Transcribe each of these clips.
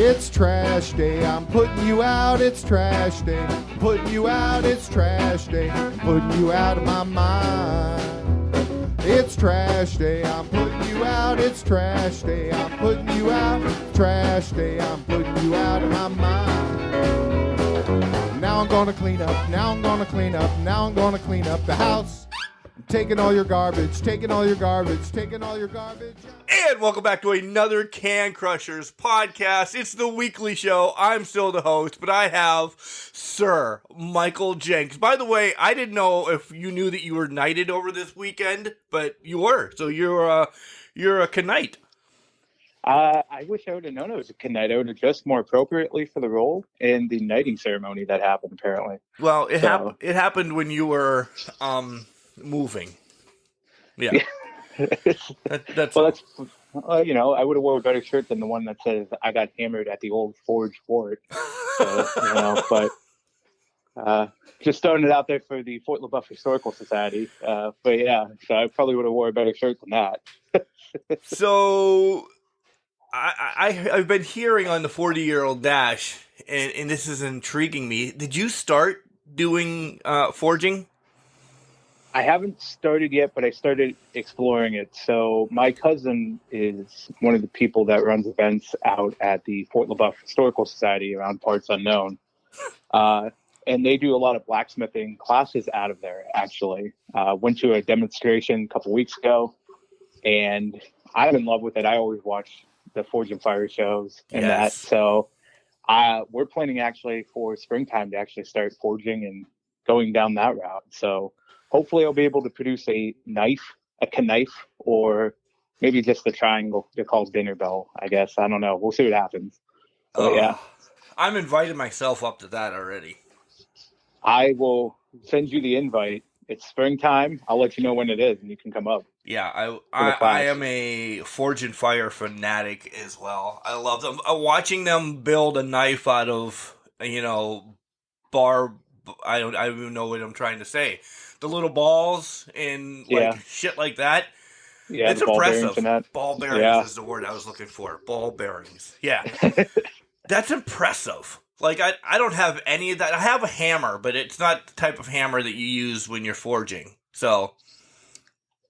It's trash day, I'm putting you out, it's trash day. Putting you out, it's trash day. I'm putting you out of my mind. It's trash day, I'm putting you out, it's trash day. I'm putting you out, trash day. I'm putting you out of my mind. Now I'm gonna clean up, now I'm gonna clean up, now I'm gonna clean up the house. I'm taking all your garbage, taking all your garbage, taking all your garbage. And welcome back to another Can Crushers podcast. It's the weekly show. I'm still the host, but I have Sir Michael Jenks. By the way, I didn't know if you knew that you were knighted over this weekend, but you were. So you're a Knight. I wish I would have known it was a Knight. I would have dressed more appropriately for the role in the knighting ceremony that happened, apparently. Well, it happened when you were moving. Yeah. That's well, I would have worn a better shirt than the one that says I got hammered at the old Forge Fort. So, but just throwing it out there for the Fort LaBeouf Historical Society. But yeah, so I probably would have worn a better shirt than that. So I've been hearing on the 40-year-old Dash, and this is intriguing me. Did you start doing forging? I haven't started yet, but I started exploring it. So my cousin is one of the people that runs events out at the Fort LaBeouf Historical Society around Parts Unknown. And they do a lot of blacksmithing classes out of there, actually. Went to a demonstration a couple weeks ago, and I'm in love with it. I always watch the Forge and Fire shows and that. So we're planning actually for springtime to actually start forging and going down that route. So hopefully I'll be able to produce a knife, a knife, or maybe just a triangle they call dinner bell, I guess. I don't know. We'll see what happens. But yeah. I'm inviting myself up to that already. I will send you the invite. It's springtime. I'll let you know when it is, and you can come up. Yeah, I am a Forge and Fire fanatic as well. I love them. Watching them build a knife out of, bar. I don't even know what I'm trying to say. The little balls and shit like that. Yeah, it's impressive. Ball bearings is the word I was looking for. Ball bearings. Yeah. That's impressive. Like, I don't have any of that. I have a hammer, but it's not the type of hammer that you use when you're forging. So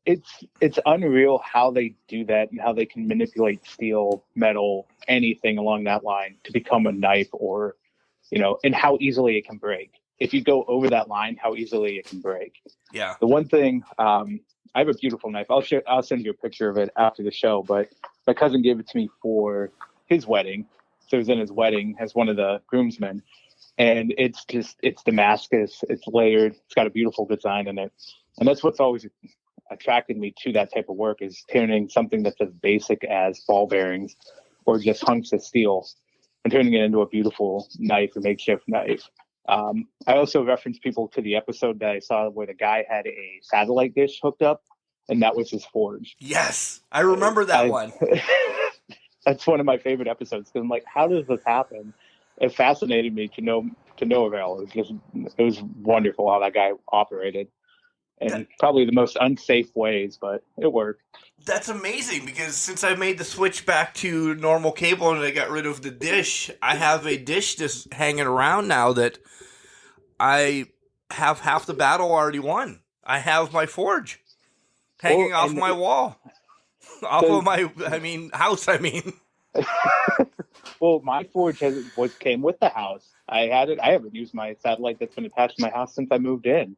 it's unreal how they do that and how they can manipulate steel, metal, anything along that line to become a knife, or, and how easily it can break. If you go over that line, how easily it can break. Yeah. The one thing, I have a beautiful knife. I'll send you a picture of it after the show, but my cousin gave it to me for his wedding. So it was in his wedding as one of the groomsmen. And it's Damascus. It's layered. It's got a beautiful design in it. And that's what's always attracted me to that type of work, is turning something that's as basic as ball bearings or just hunks of steel and turning it into a beautiful knife, a makeshift knife. I also reference people to the episode that I saw where the guy had a satellite dish hooked up, and that was his forge. Yes, I remember that one. That's one of my favorite episodes, because I'm like, how does this happen? It fascinated me to no avail. It was wonderful how that guy operated, and probably the most unsafe ways, but it worked. That's amazing, because since I made the switch back to normal cable and I got rid of the dish, I have a dish just hanging around now that I have half the battle already won. I have my forge hanging off my wall. Off of my, house. Well, my forge came with the house. I haven't used my satellite that's been attached to my house since I moved in.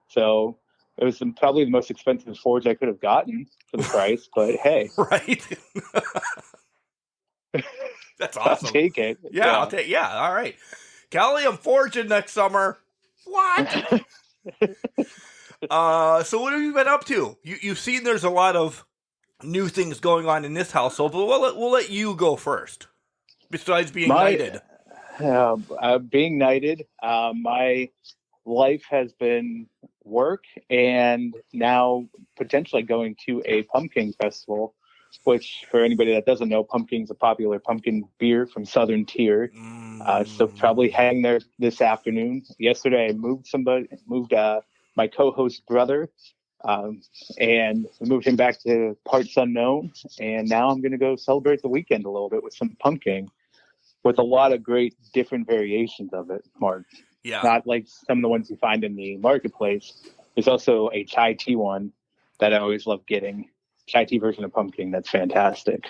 So it was probably the most expensive forge I could have gotten for the price, but hey. Right. That's awesome. I'll take it. Yeah. All right. Kelly, I'm forging next summer. What? So what have you been up to? You've seen there's a lot of new things going on in this household, but we'll let you go first. Besides being knighted. Being knighted, my life has been work, and now potentially going to a pumpkin festival, which, for anybody that doesn't know, pumpkin's a popular pumpkin beer from Southern Tier. So probably heading there this afternoon. Yesterday, I moved my co-host brother, and we moved him back to Parts Unknown, and now I'm going to go celebrate the weekend a little bit with some pumpkin. with a lot of great different variations of it, Mark. Yeah. Not like some of the ones you find in the marketplace. There's also a chai tea one that I always love getting. Chai tea version of pumpkin. That's fantastic.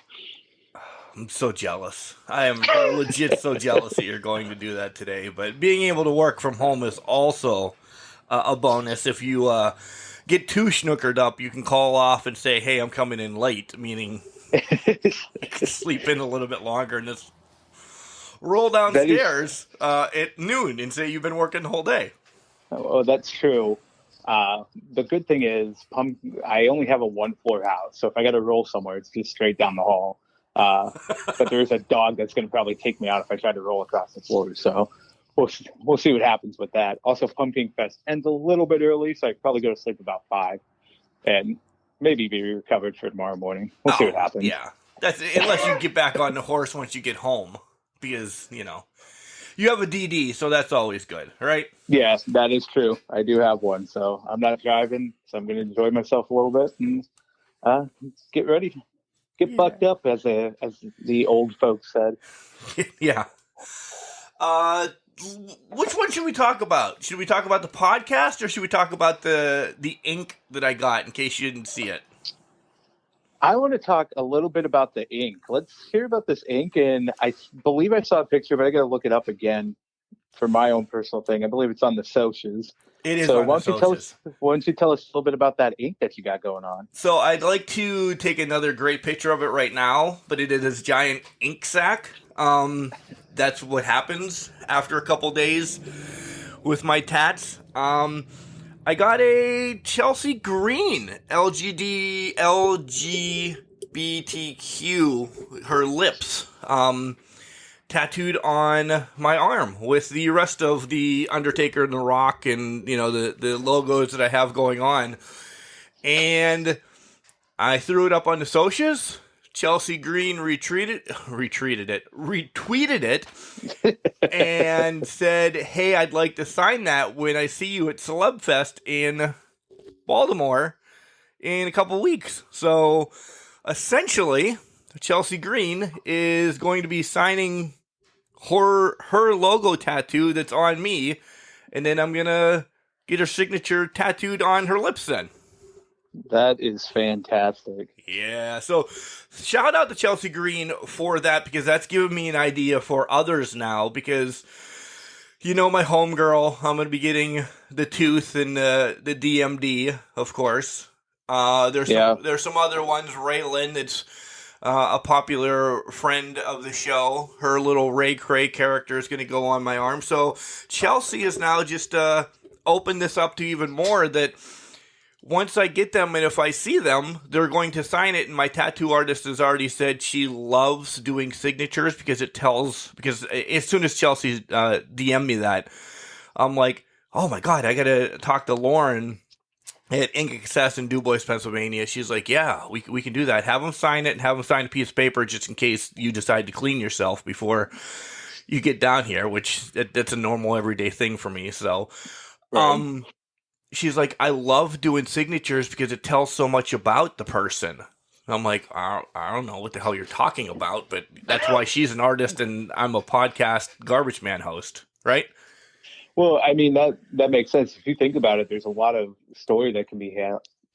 I'm so jealous. I am legit so jealous that you're going to do that today. But being able to work from home is also a bonus. If you get too snookered up, you can call off and say, hey, I'm coming in late, meaning you can sleep in a little bit longer and just roll downstairs at noon and say you've been working the whole day. Oh, that's true. The good thing is I only have a 1-floor house. So if I got to roll somewhere, it's just straight down the hall. But there's a dog that's going to probably take me out if I try to roll across the floor. So we'll see what happens with that. Also, Pumpkin Fest ends a little bit early, so I probably go to sleep about 5 and maybe be recovered for tomorrow morning. We'll see what happens. Yeah, that's unless you get back on the horse once you get home, because you have a DD, so that's always good, right? Yes, that is true. I do have one, so I'm not driving, so I'm going to enjoy myself a little bit and get ready. Get bucked up, as the old folks said. Yeah. Which one should we talk about? Should we talk about the podcast, or should we talk about the ink that I got in case you didn't see it? I want to talk a little bit about the ink. Let's hear about this ink, and I believe I saw a picture, but I got to look it up again for my own personal thing. I believe it's on the socials. It is. So on why the don't you tell us a little bit about that ink that you got going on? So I'd like to take another great picture of it right now, but it is this giant ink sack. That's what happens after a couple days with my tats. I got a Chelsea Green LGBTQ, her lips, tattooed on my arm with the rest of the Undertaker and The Rock and, the logos that I have going on. And I threw it up on the socials. Chelsea Green retweeted it and said, hey, I'd like to sign that when I see you at Celeb Fest in Baltimore in a couple weeks. So essentially, Chelsea Green is going to be signing her logo tattoo that's on me, and then I'm going to get her signature tattooed on her lips then. That is fantastic. Yeah, so shout out to Chelsea Green for that, because that's given me an idea for others now, because my homegirl, I'm going to be getting the tooth and the DMD, of course. There's some other ones. Raylan, that's a popular friend of the show. Her little Ray Cray character is going to go on my arm. So Chelsea has now just opened this up to even more, that once I get them and if I see them, they're going to sign it. And my tattoo artist has already said she loves doing signatures because as soon as Chelsea DM'd me that, I'm like, oh my God, I got to talk to Lauren at Ink Access in DuBois, Pennsylvania. She's like, yeah, we can do that. Have them sign it and have them sign a piece of paper just in case you decide to clean yourself before you get down here, which that's a normal everyday thing for me. So, right. She's like, I love doing signatures because it tells so much about the person. I'm like, I don't know what the hell you're talking about, but that's why she's an artist and I'm a podcast Garbage Man host, right? Well, I mean, that makes sense. If you think about it, there's a lot of story that can be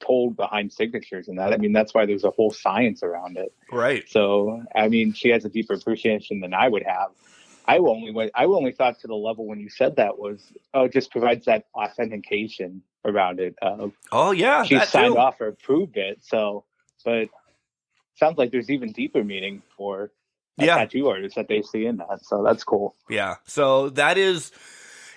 told behind signatures and that. I mean, that's why there's a whole science around it. Right. So, I mean, she has a deeper appreciation than I would have. I only thought to the level when you said that was, it just provides that authentication around it. She signed off or approved it. So, but sounds like there's even deeper meaning for tattoo artists that they see in that. So that's cool. Yeah. So that is,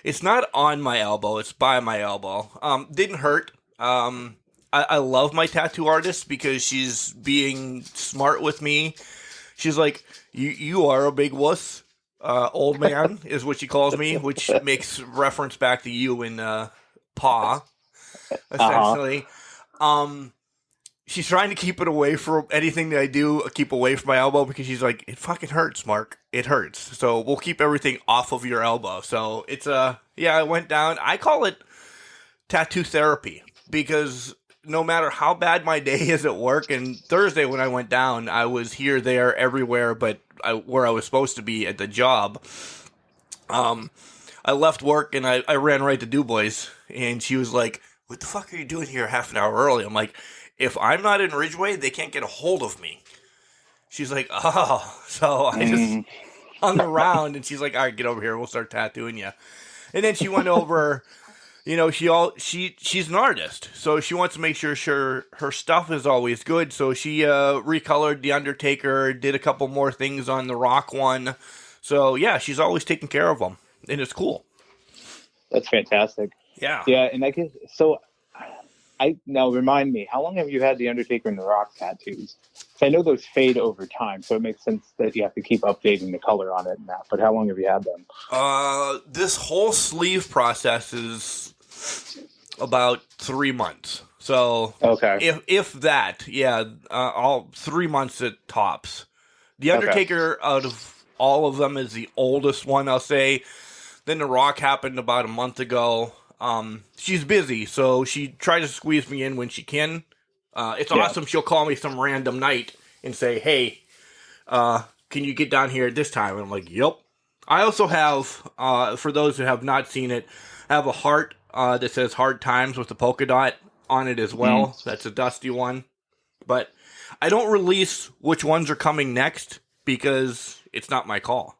it's not on my elbow. It's by my elbow. Didn't hurt. I love my tattoo artist because she's being smart with me. She's like, you are a big wuss. Old man is what she calls me, which makes reference back to you and Pa, essentially. She's trying to keep it away from anything that I do, keep away from my elbow, because she's like, it fucking hurts, Mark. It hurts. So we'll keep everything off of your elbow. So it's I went down. I call it tattoo therapy because no matter how bad my day is at work, and Thursday when I went down, I was here, there, everywhere, but where I was supposed to be at the job. I left work and I ran right to DuBois, and she was like, "What the fuck are you doing here half an hour early?" I'm like, "If I'm not in Ridgeway, they can't get a hold of me." She's like, "Oh," so I just hung around, and she's like, "All right, get over here. We'll start tattooing you." And then she went over. You know, she's an artist, so she wants to make sure her stuff is always good. So she recolored The Undertaker, did a couple more things on the Rock one. So yeah, she's always taking care of them, and it's cool. That's fantastic. Yeah. Yeah, and I guess so. Now remind me, how long have you had The Undertaker and The Rock tattoos? I know those fade over time, so it makes sense that you have to keep updating the color on it and that. But how long have you had them? This whole sleeve process is about 3 months. So okay, if that, yeah, all 3 months at tops. The Undertaker out of all of them is the oldest one, I'll say. Then The Rock happened about a month ago. She's busy, so she tries to squeeze me in when she can. It's awesome. She'll call me some random night and say, "Hey, can you get down here at this time?" And I'm like, "Yep." I also have, for those who have not seen it, I have a heart that says "Hard Times" with a polka dot on it as well. That's a dusty one. But I don't release which ones are coming next because it's not my call.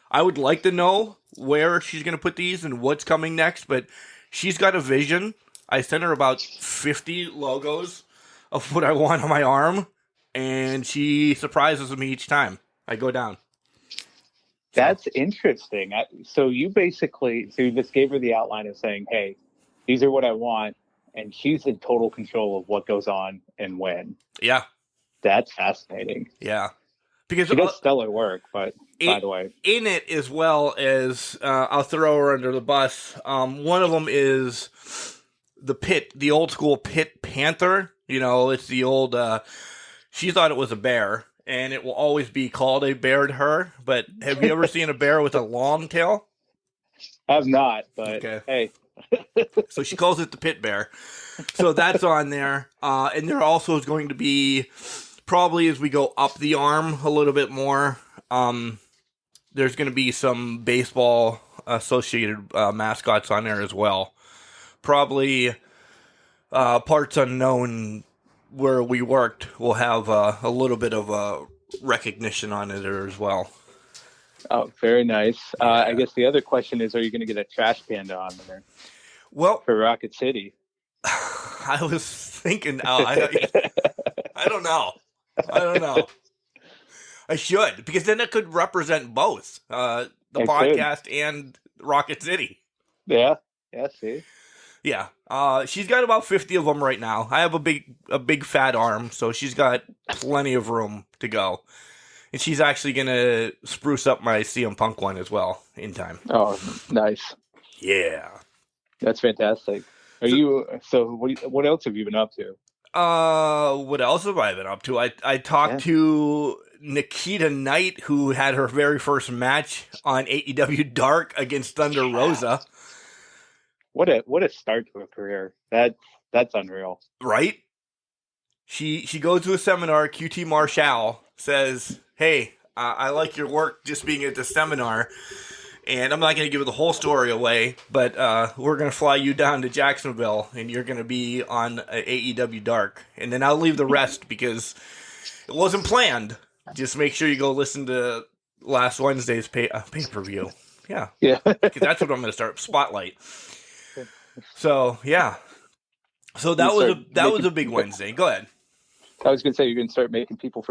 I would like to know where she's going to put these and what's coming next, but she's got a vision. I sent her about 50 logos of what I want on my arm, and she surprises me each time I go down. That's interesting. So you just gave her the outline of saying, "Hey, these are what I want," and she's in total control of what goes on and when. Yeah. That's fascinating. Yeah. Because she does stellar work, but by the way, in it as well as I'll throw her under the bus. One of them is the old school pit panther. You know, it's the old. She thought it was a bear, and it will always be called a bear to her. But have you ever seen a bear with a long tail? I've not, but hey. So she calls it the pit bear. So that's on there, and there also is going to be. Probably as we go up the arm a little bit more, there's going to be some baseball associated mascots on there as well. Probably parts unknown where we worked will have a little bit of recognition on it as well. Oh, very nice. I guess the other question is, are you going to get a trash panda on there? Well, for Rocket City. I was thinking, I don't know. I don't know. I should, because then it could represent both the podcast and Rocket City. Yeah. Yeah. See. Yeah. She's got about 50 of them right now. I have a big fat arm, so she's got plenty of room to go. And she's actually gonna spruce up my CM Punk one as well in time. Oh, nice. Yeah. That's fantastic. What else have you been up to? What else have I been up to? I talked to Nikita Knight, who had her very first match on AEW Dark against Thunder Rosa. What a start to a career. That's unreal. Right? She goes to a seminar. QT Marshall says, "Hey, I like your work just being at the seminar. And I'm not going to give the whole story away, but we're going to fly you down to Jacksonville, and you're going to be on AEW Dark. And then I'll leave the rest because it wasn't planned. Just make sure you go listen to last Wednesday's pay-per-view. Yeah. Because that's what I'm going to start, Spotlight. So, yeah. So that was a big Wednesday. Go ahead. I was going to say, you're going to start making people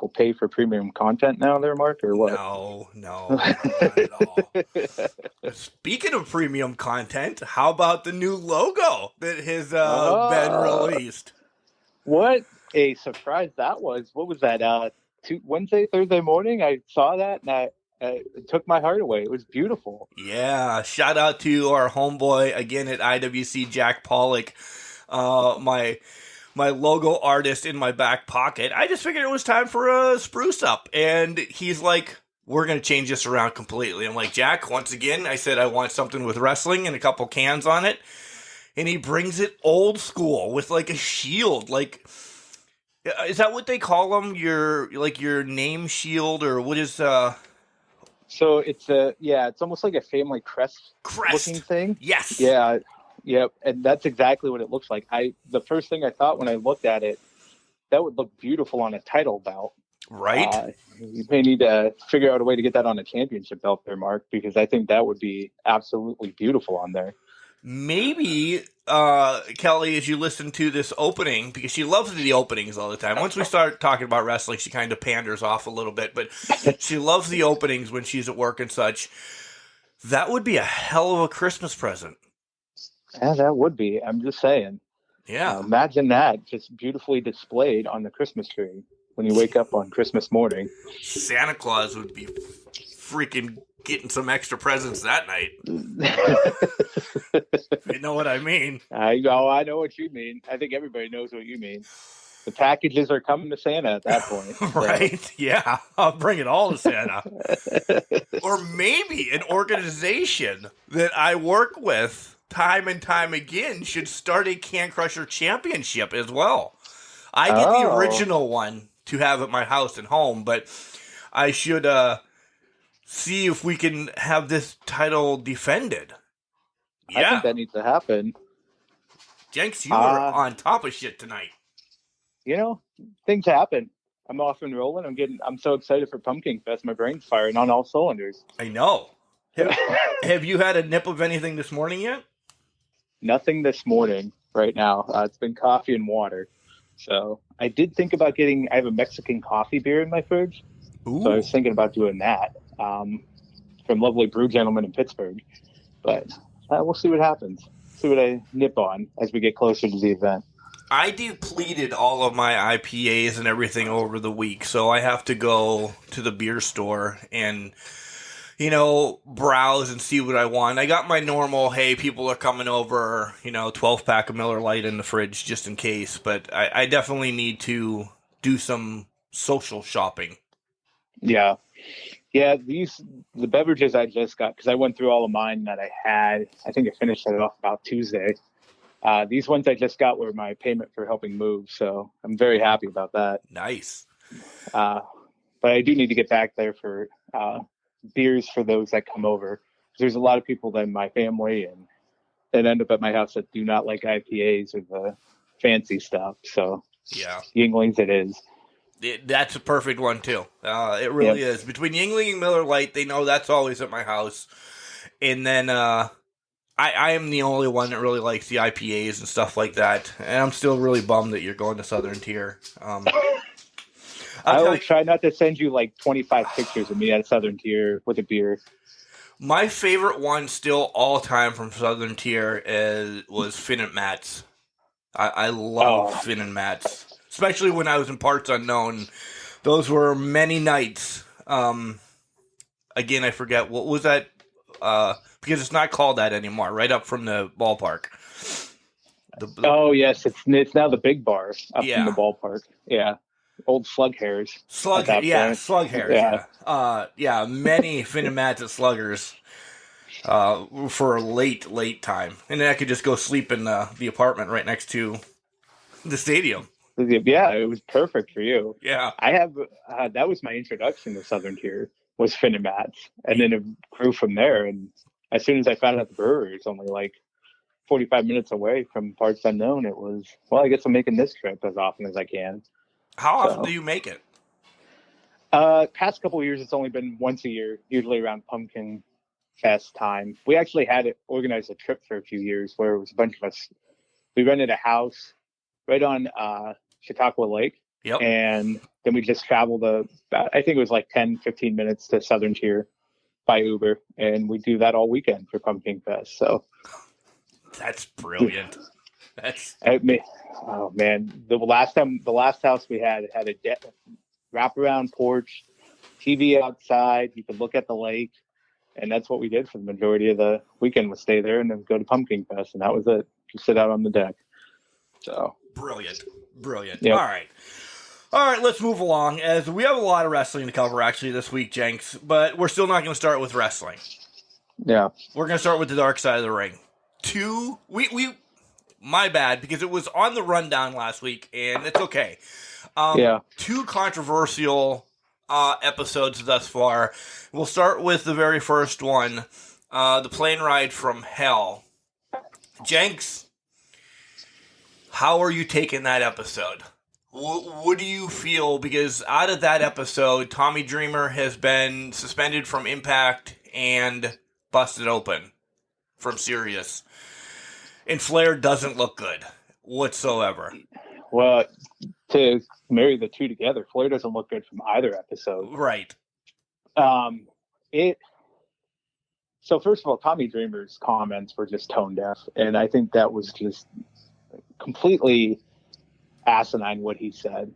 pay for premium content now there, Mark, or what? No, not at all. Speaking of premium content, how about the new logo that has been released? What a surprise that was. What was that? Thursday morning, I saw that, and it took my heart away. It was beautiful. Yeah, shout out to our homeboy, again at IWC, Jack Pollock, my logo artist in my back pocket. I just figured it was time for a spruce up. And he's like, "We're going to change this around completely." I'm like, "Jack, once again," I said, "I want something with wrestling and a couple cans on it." and he brings it old school with like a shield. Like, is that what they call them? Your name shield, or what is So it's it's almost like a family crest looking thing. Yes. Yeah. Yep. And that's exactly what it looks like. The first thing I thought when I looked at it, that would look beautiful on a title belt. Right. You may need to figure out a way to get that on a championship belt there, Mark, because I think that would be absolutely beautiful on there. Maybe, Kelly, as you listen to this opening, because she loves the openings all the time. Once we start talking about wrestling, she kind of panders off a little bit, but she loves the openings when she's at work and such. That would be a hell of a Christmas present. Yeah, that would be. I'm just saying. Yeah. Imagine that just beautifully displayed on the Christmas tree when you wake up on Christmas morning. Santa Claus would be freaking getting some extra presents that night. You know what I mean? I know what you mean. I think everybody knows what you mean. The packages are coming to Santa at that point. So. Right? Yeah. I'll bring it all to Santa. Or maybe an organization that I work with time and time again should start a Can Crusher Championship as well. I get the original one to have at my house and home, but I should see if we can have this title defended. Yeah. I think that needs to happen. Jenks, you are on top of shit tonight. You know, things happen. I'm off and rolling. I'm so excited for Pumpkin Fest. My brain's firing on all cylinders. I know. Have you had a nip of anything this morning yet? Nothing this morning right now. It's been coffee and water. So I did think about I have a Mexican coffee beer in my fridge. Ooh. So I was thinking about doing that from lovely Brew Gentleman in Pittsburgh. But we'll see what happens. See what I nip on as we get closer to the event. I depleted all of my IPAs and everything over the week, so I have to go to the beer store and, browse and see what I want. I got my normal, hey, people are coming over, 12-pack of Miller Lite in the fridge just in case, but I definitely need to do some social shopping. Yeah. Yeah, the beverages I just got, because I went through all of mine that I had. I think I finished it off about Tuesday. These ones I just got were my payment for helping move, so I'm very happy about that. Nice. But I do need to get back there for beers for those that come over. There's a lot of people in my family and that end up at my house that do not like IPAs or the fancy stuff. So yeah, Yuenglings it is. That's a perfect one too. It really is. Between Yuengling and Miller Lite, they know that's always at my house. And then I am the only one that really likes the IPAs and stuff like that. And I'm still really bummed that you're going to Southern Tier. I will try not to send you like 25 pictures of me at Southern Tier with a beer. My favorite one still all time from Southern Tier was Finn and Matt's. I love Finn and Matt's. Especially when I was in Parts Unknown. Those were many nights. Again, I forget, what was that? Because it's not called that anymore, right up from the ballpark. Yes, it's now the Big Bar up from the ballpark. Yeah. Old Slug Hairs. Slug Hairs, yeah. Many Finn and Matt's at Sluggers for a late time. And then I could just go sleep in the apartment right next to the stadium. Yeah, it was perfect for you. Yeah. I have, that was my introduction to Southern Tier, was Finn and Matt's. And then it grew from there. And as soon as I found out the brewery, it's only like 45 minutes away from Parts Unknown. It was, I guess I'm making this trip as often as I can. How often do you make it? Past couple of years, it's only been once a year, usually around Pumpkin Fest time. We actually had organized a trip for a few years where it was a bunch of us. We rented a house right on Chautauqua Lake. Yep. And then we just traveled I think it was like 10, 15 minutes to Southern Tier by Uber. And we do that all weekend for Pumpkin Fest. So that's brilliant. Oh man, the last house we had a wraparound porch, TV outside. You could look at the lake, and that's what we did for the majority of the weekend. Was stay there and then go to Pumpkin Fest, and that was it. Just sit out on the deck. So brilliant. Yep. All right. Let's move along as we have a lot of wrestling to cover actually this week, Jenks. But we're still not going to start with wrestling. Yeah, we're going to start with the dark side of the ring. My bad, because it was on the rundown last week, and it's okay. Yeah. 2 controversial episodes thus far. We'll start with the very first one, the plane ride from hell. Jenks, how are you taking that episode? What do you feel? Because out of that episode, Tommy Dreamer has been suspended from Impact and busted open from Sirius. And Flair doesn't look good whatsoever. Well, to marry the two together, Flair doesn't look good from either episode. Right. So first of all, Tommy Dreamer's comments were just tone deaf, and I think that was just completely asinine what he said.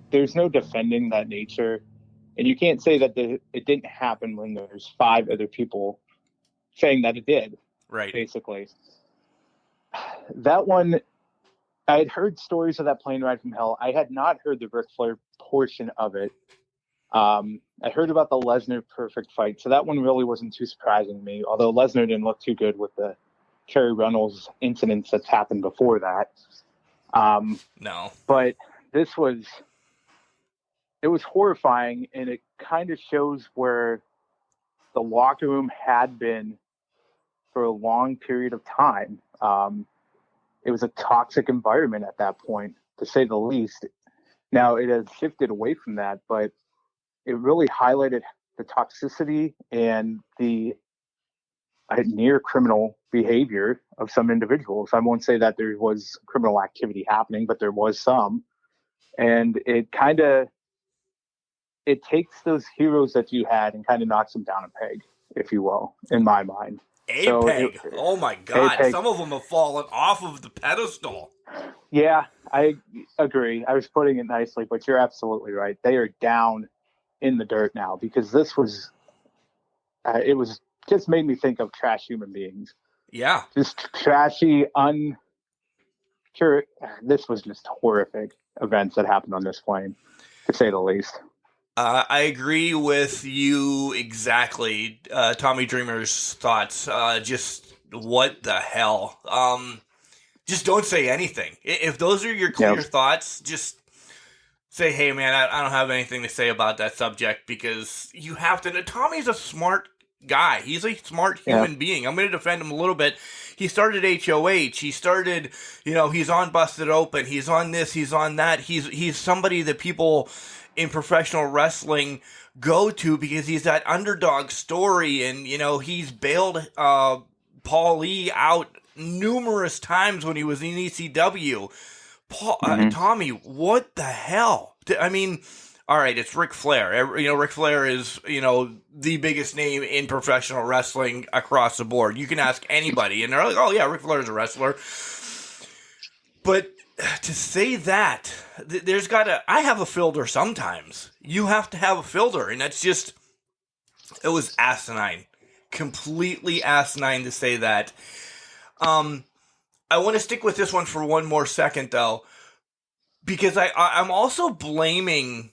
There's no defending that nature, and you can't say that it didn't happen when there's 5 other people saying that it did. Right. Basically, that one, I had heard stories of that plane ride from hell. I had not heard the Ric Flair portion of it. I heard about the Lesnar perfect fight, so that one really wasn't too surprising to me, although Lesnar didn't look too good with the Kerry Runnels incidents that's happened before that. No. But it was horrifying, and it kind of shows where the locker room had been for a long period of time. It was a toxic environment at that point, to say the least. Now, it has shifted away from that, but it really highlighted the toxicity and the near criminal behavior of some individuals. I won't say that there was criminal activity happening, but there was some. And it takes those heroes that you had and kind of knocks them down a peg, if you will, in my mind. Peg. Oh my God. Some of them have fallen off of the pedestal. Yeah, I agree. I was putting it nicely, but you're absolutely right. They are down in the dirt now, because this was, it was just made me think of trash human beings. Yeah. Just trashy, this was just horrific events that happened on this plane, to say the least. I agree with you exactly. Tommy Dreamer's thoughts. Just what the hell? Just don't say anything. If those are your clear thoughts, just say, hey, man, I don't have anything to say about that subject, because you have to. Tommy's a smart guy. He's a smart human being. I'm going to defend him a little bit. He started HOH. He started, he's on Busted Open. He's on this. He's on that. He's somebody that people in professional wrestling go to because he's that underdog story. And, he's bailed Paul Lee out numerous times when he was in ECW. Tommy, what the hell? I mean, all right, it's Ric Flair. Ric Flair is, the biggest name in professional wrestling across the board. You can ask anybody, and they're like, oh, yeah, Ric Flair's a wrestler. But to say that, I have a filter sometimes. You have to have a filter, and that's just, it was asinine. Completely asinine to say that. I want to stick with this one for one more second, though, because I'm also blaming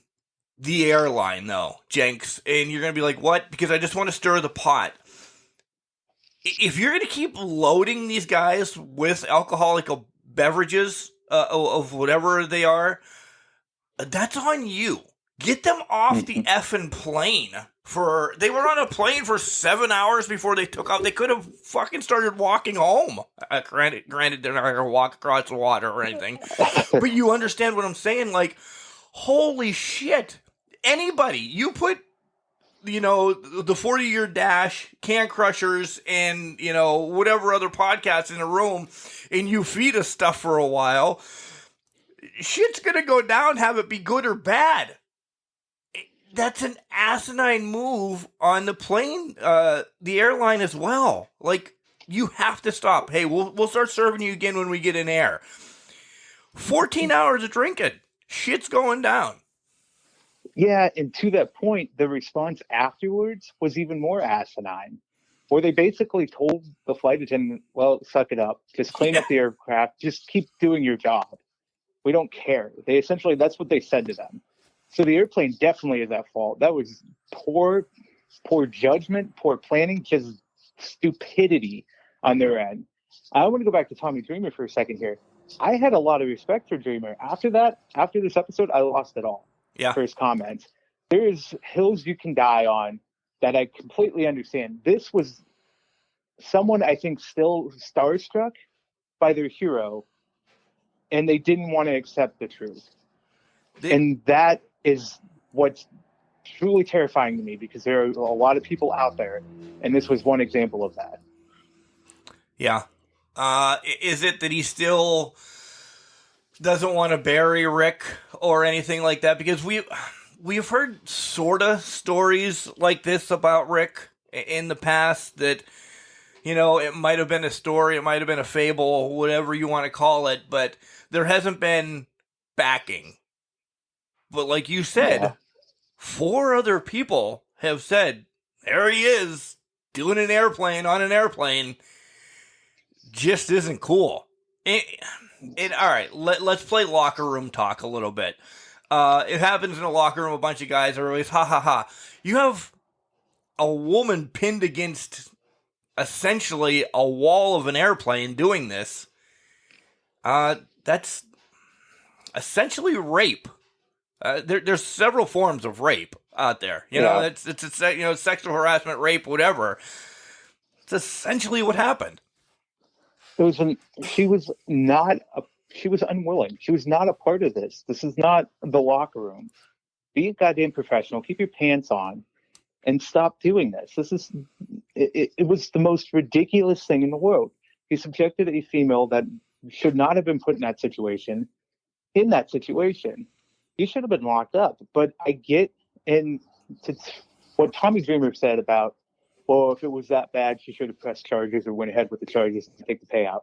the airline, though, Jenks, and you're going to be like, what? Because I just want to stir the pot. If you're going to keep loading these guys with alcoholic beverages of whatever they are, that's on you. Get them off the effing plane. They were on a plane for 7 hours before they took off. They could have fucking started walking home. Granted, they're not going to walk across the water or anything. But you understand what I'm saying? Like, holy shit. Anybody, you put, the 40-year dash, Can Crushers, and, whatever other podcasts in a room, and you feed us stuff for a while, shit's going to go down, have it be good or bad. That's an asinine move on the plane, the airline as well. Like, you have to stop. Hey, we'll start serving you again when we get in air. 14 hours of drinking. Shit's going down. Yeah, and to that point, the response afterwards was even more asinine, where they basically told the flight attendant, well, suck it up. Just clean up the aircraft. Just keep doing your job. We don't care. That's what they said to them. So the airplane definitely is at fault. That was poor judgment, poor planning, just stupidity on their end. I want to go back to Tommy Dreamer for a second here. I had a lot of respect for Dreamer. After this episode, I lost it all. Yeah. For his comments. There's hills you can die on that I completely understand. This was someone I think still starstruck by their hero, and they didn't want to accept the truth. And that is what's truly terrifying to me, because there are a lot of people out there, and this was one example of that. Yeah. Is it that he still doesn't want to bury Rick or anything like that? Because we've heard sorta stories like this about Rick in the past, that, you know, it might have been a story, it might have been a fable, whatever you want to call it, but there hasn't been backing. But like you said, 4 other people have said, there he is, doing an airplane on an airplane. Just isn't cool. All right, let's play locker room talk a little bit. It happens in a locker room, a bunch of guys are always, ha ha ha. You have a woman pinned against essentially a wall of an airplane doing this. That's essentially rape. There's several forms of rape out there. You know, it's sexual harassment, rape, whatever. It's essentially what happened. She was unwilling. She was not a part of this. This is not the locker room. Be a goddamn professional. Keep your pants on, and stop doing this. It was the most ridiculous thing in the world. He subjected a female that should not have been put in that situation. He should have been locked up. But I get, and what Tommy Dreamer said about, well, if it was that bad, she should have pressed charges or went ahead with the charges and take the payout.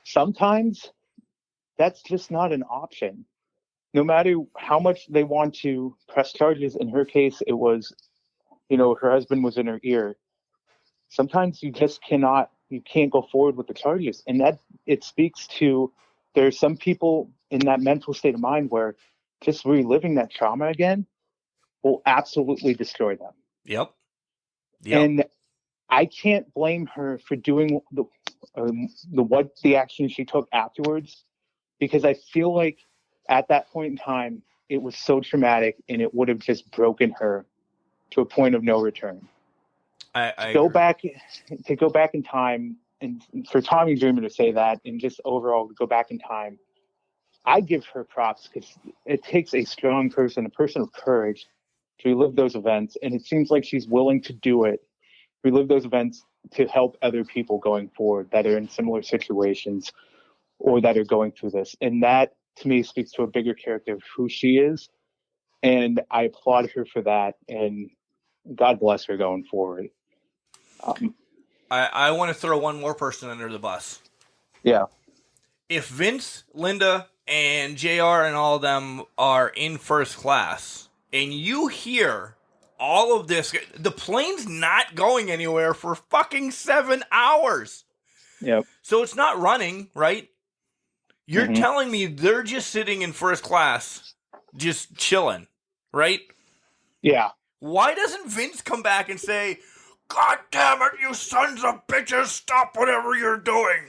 Sometimes that's just not an option. No matter how much they want to press charges, in her case, it was, her husband was in her ear. Sometimes you just can't go forward with the charges. And that, it speaks to, there are some people in that mental state of mind where just reliving that trauma again will absolutely destroy them. Yep. And I can't blame her for doing the action she took afterwards, because I feel like at that point in time, it was so traumatic, and it would have just broken her to a point of no return. I go back in time, and for Tommy Dreamer to say that, and just overall go back in time, I give her props, because it takes a strong person, a person of courage, to relive those events, and it seems like she's willing to do it, relive those events to help other people going forward that are in similar situations or that are going through this. And that, to me, speaks to a bigger character of who she is, and I applaud her for that, and God bless her going forward. I want to throw one more person under the bus. Yeah. If Vince, Linda, and JR and all of them are in first class, and you hear all of this, the plane's not going anywhere for fucking 7 hours. Yep. So it's not running, right? You're telling me they're just sitting in first class, just chilling, right? Yeah. Why doesn't Vince come back and say, God damn it, you sons of bitches, stop whatever you're doing?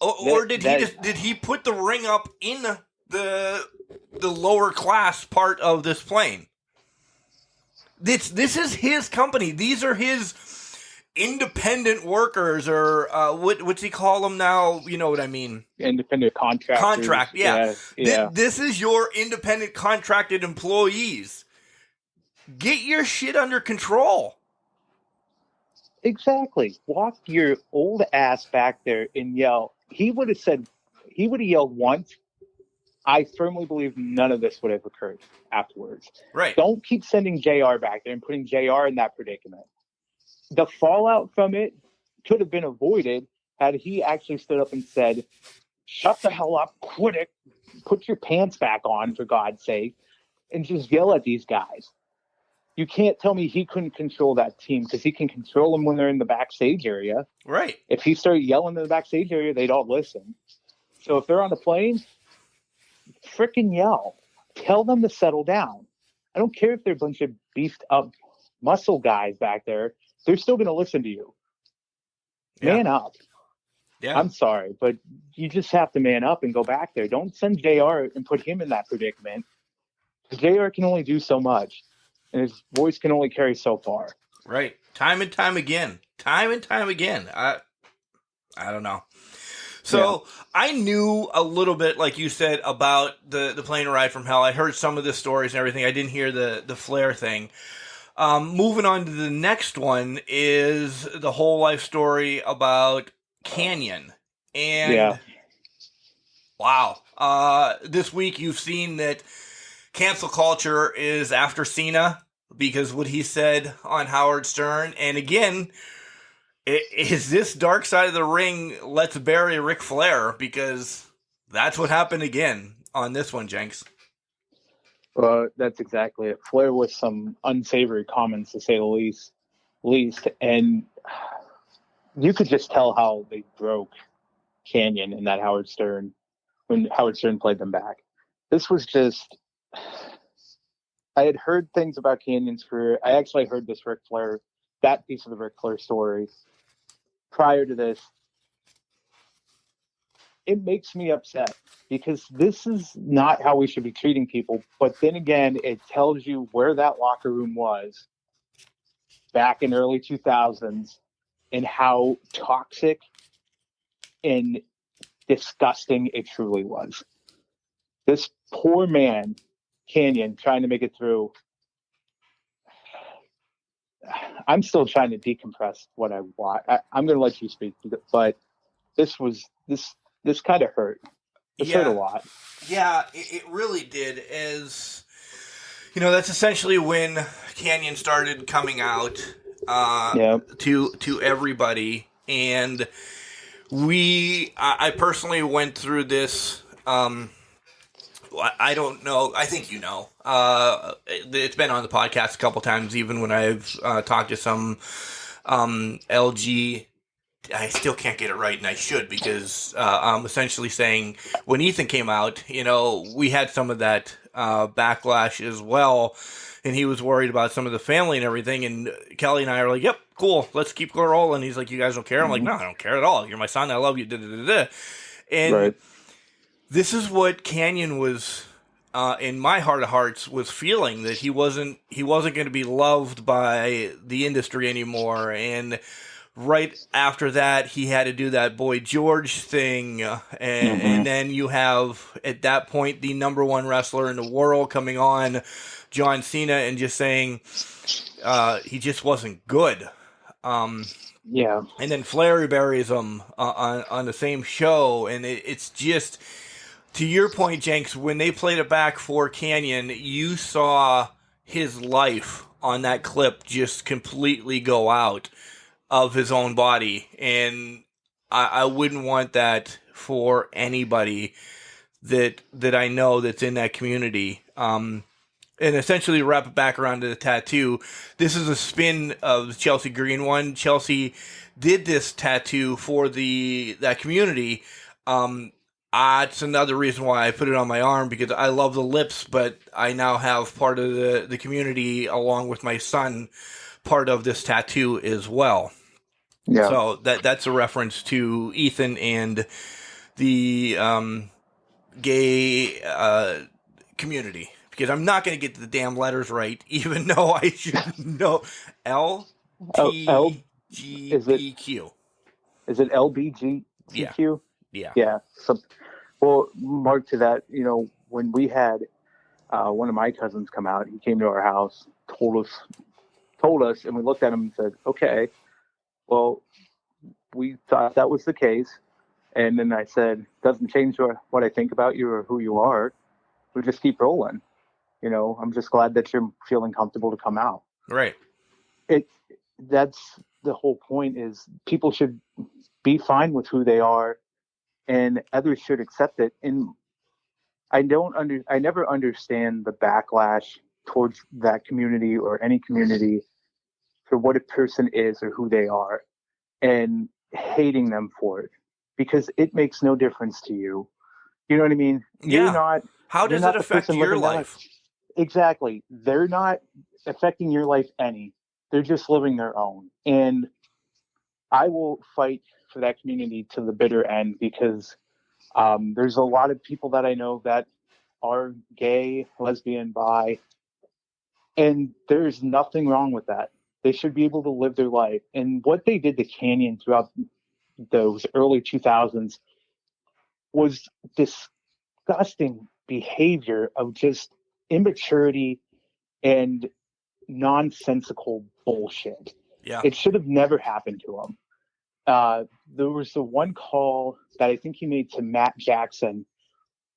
Or did he put the ring up in the lower class part of this plane? This is his company. These are his independent workers, or what's he call them now? You know what I mean? Independent contractors. Contract, yeah. Yeah. This is your independent contracted employees. Get your shit under control. Exactly. Walk your old ass back there and yell. He would have yelled once. I firmly believe none of this would have occurred afterwards. Right. Don't keep sending JR back there and putting JR in that predicament. The fallout from it could have been avoided had he actually stood up and said, shut the hell up, quit it, put your pants back on, for God's sake, and just yell at these guys. You can't tell me he couldn't control that team, because he can control them when they're in the backstage area. Right. If he started yelling in the backstage area, they'd all listen. So if they're on the plane, freaking yell. Tell them to settle down. I don't care if they're a bunch of beefed up muscle guys back there. They're still going to listen to you. Man up. Yeah. I'm sorry, but you just have to man up and go back there. Don't send JR and put him in that predicament. JR can only do so much, and his voice can only carry so far. Right. Time and time again. Time and time again. I don't know. So I knew a little bit, like you said, about the plane ride from hell. I heard some of the stories and everything. I didn't hear the Flair thing. Moving on to the next one is the whole life story about Kanyon. And wow. This week you've seen that cancel culture is after Cena because what he said on Howard Stern. And again, is this Dark Side of the Ring, let's bury Ric Flair? Because that's what happened again on this one, Jenks. Well, that's exactly it. Flair with some unsavory comments, to say the least. And you could just tell how they broke Kanyon and that Howard Stern, when Howard Stern played them back. This was just... I had heard things about Canyon's career. I actually heard this Ric Flair, that piece of the Ric Flair story prior to this. It makes me upset because this is not how we should be treating people. But then again, it tells you where that locker room was back in early 2000s and how toxic and disgusting it truly was. This poor man, Kanyon, trying to make it through. I'm still trying to decompress what I watch. I'm going to let you speak, but this kind of hurt. It hurt a lot. Yeah, it really did. As you know, that's essentially when Kanyon started coming out to everybody, and I personally went through this. I don't know. I think you know. It's been on the podcast a couple times, even when I've talked to some LG. I still can't get it right, and I should, because I'm essentially saying when Ethan came out, you know, we had some of that backlash as well, and he was worried about some of the family and everything, and Kelly and I are like, yep, cool, let's keep going rolling. He's like, you guys don't care? I'm like, no, I don't care at all. You're my son. I love you. And right. This is what Kanyon was, in my heart of hearts, was feeling, that he wasn't going to be loved by the industry anymore. And right after that, he had to do that Boy George thing, and then you have at that point the number one wrestler in the world coming on, John Cena, and just saying he just wasn't good. And then Flair buries him on the same show, and it's just. To your point, Jenks, when they played it back for Kanyon, you saw his life on that clip just completely go out of his own body. And I wouldn't want that for anybody that I know that's in that community. And essentially to wrap it back around to the tattoo, this is a spin of the Chelsea Green one. Chelsea did this tattoo for that community. It's another reason why I put it on my arm, because I love the lips, but I now have part of the community, along with my son, part of this tattoo as well. Yeah. So that's a reference to Ethan and the gay community, because I'm not going to get the damn letters right, even though I should know. LGBTQ. Is it LBGTQ? Yeah. Yeah. So, well, Mark, to that, you know, when we had one of my cousins come out, he came to our house, told us, and we looked at him and said, okay, well, we thought that was the case. And then I said, doesn't change what I think about you or who you are. We just keep rolling. You know, I'm just glad that you're feeling comfortable to come out. Right. That's the whole point, is people should be fine with who they are, and others should accept it. And I never understand the backlash towards that community or any community for what a person is or who they are, and hating them for it, because it makes no difference to you. You know what I mean? Yeah. How does it affect your life? Exactly. They're not affecting your life any. They're just living their own. And I will fight for that community to the bitter end, because there's a lot of people that I know that are gay, lesbian, bi, and there's nothing wrong with that. They should be able to live their life. And what they did to Canyon throughout those early 2000s was disgusting behavior of just immaturity and nonsensical bullshit. Yeah. It should have never happened to him. There was the one call that I think he made to Matt Jackson,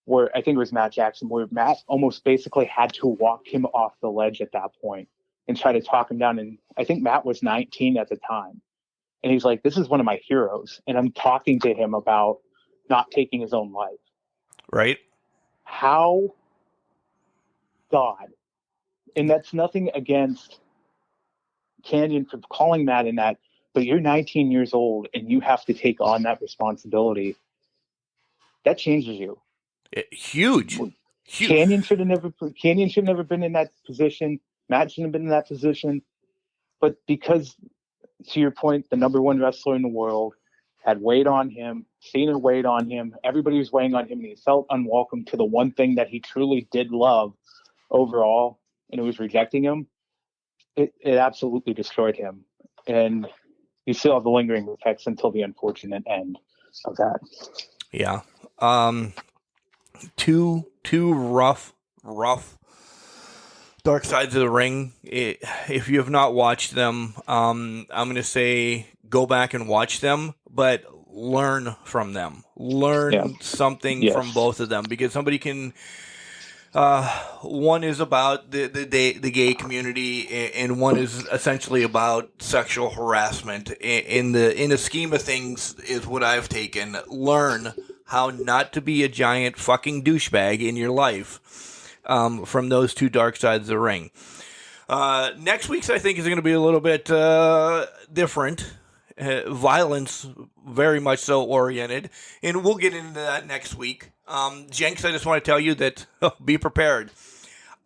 where I think it was Matt Jackson, where Matt almost basically had to walk him off the ledge at that point and try to talk him down. And I think Matt was 19 at the time. And he's like, this is one of my heroes. And I'm talking to him about not taking his own life. Right. How God, and that's nothing against Canyon for calling Matt in that, but you're 19 years old and you have to take on that responsibility. That changes you. Huge. Canyon should have never been in that position. Matt shouldn't have been in that position. But because, to your point, the number one wrestler in the world had weight on him, Cena weighed on him, everybody was weighing on him, and he felt unwelcome to the one thing that he truly did love overall, and it was rejecting him. It absolutely destroyed him. And you still have the lingering effects until the unfortunate end of that. Yeah. Two rough Dark Sides of the Ring. If you have not watched them, I'm going to say go back and watch them, but learn from them. Learn something from both of them, because somebody can. One is about the gay community, and one is essentially about sexual harassment. In the scheme of things, is what I've taken. Learn how not to be a giant fucking douchebag in your life from those two Dark Sides of the Ring. Next week's, I think, is going to be a little bit different. Violence, very much so oriented, and we'll get into that next week. Jenks, I just want to tell you that be prepared.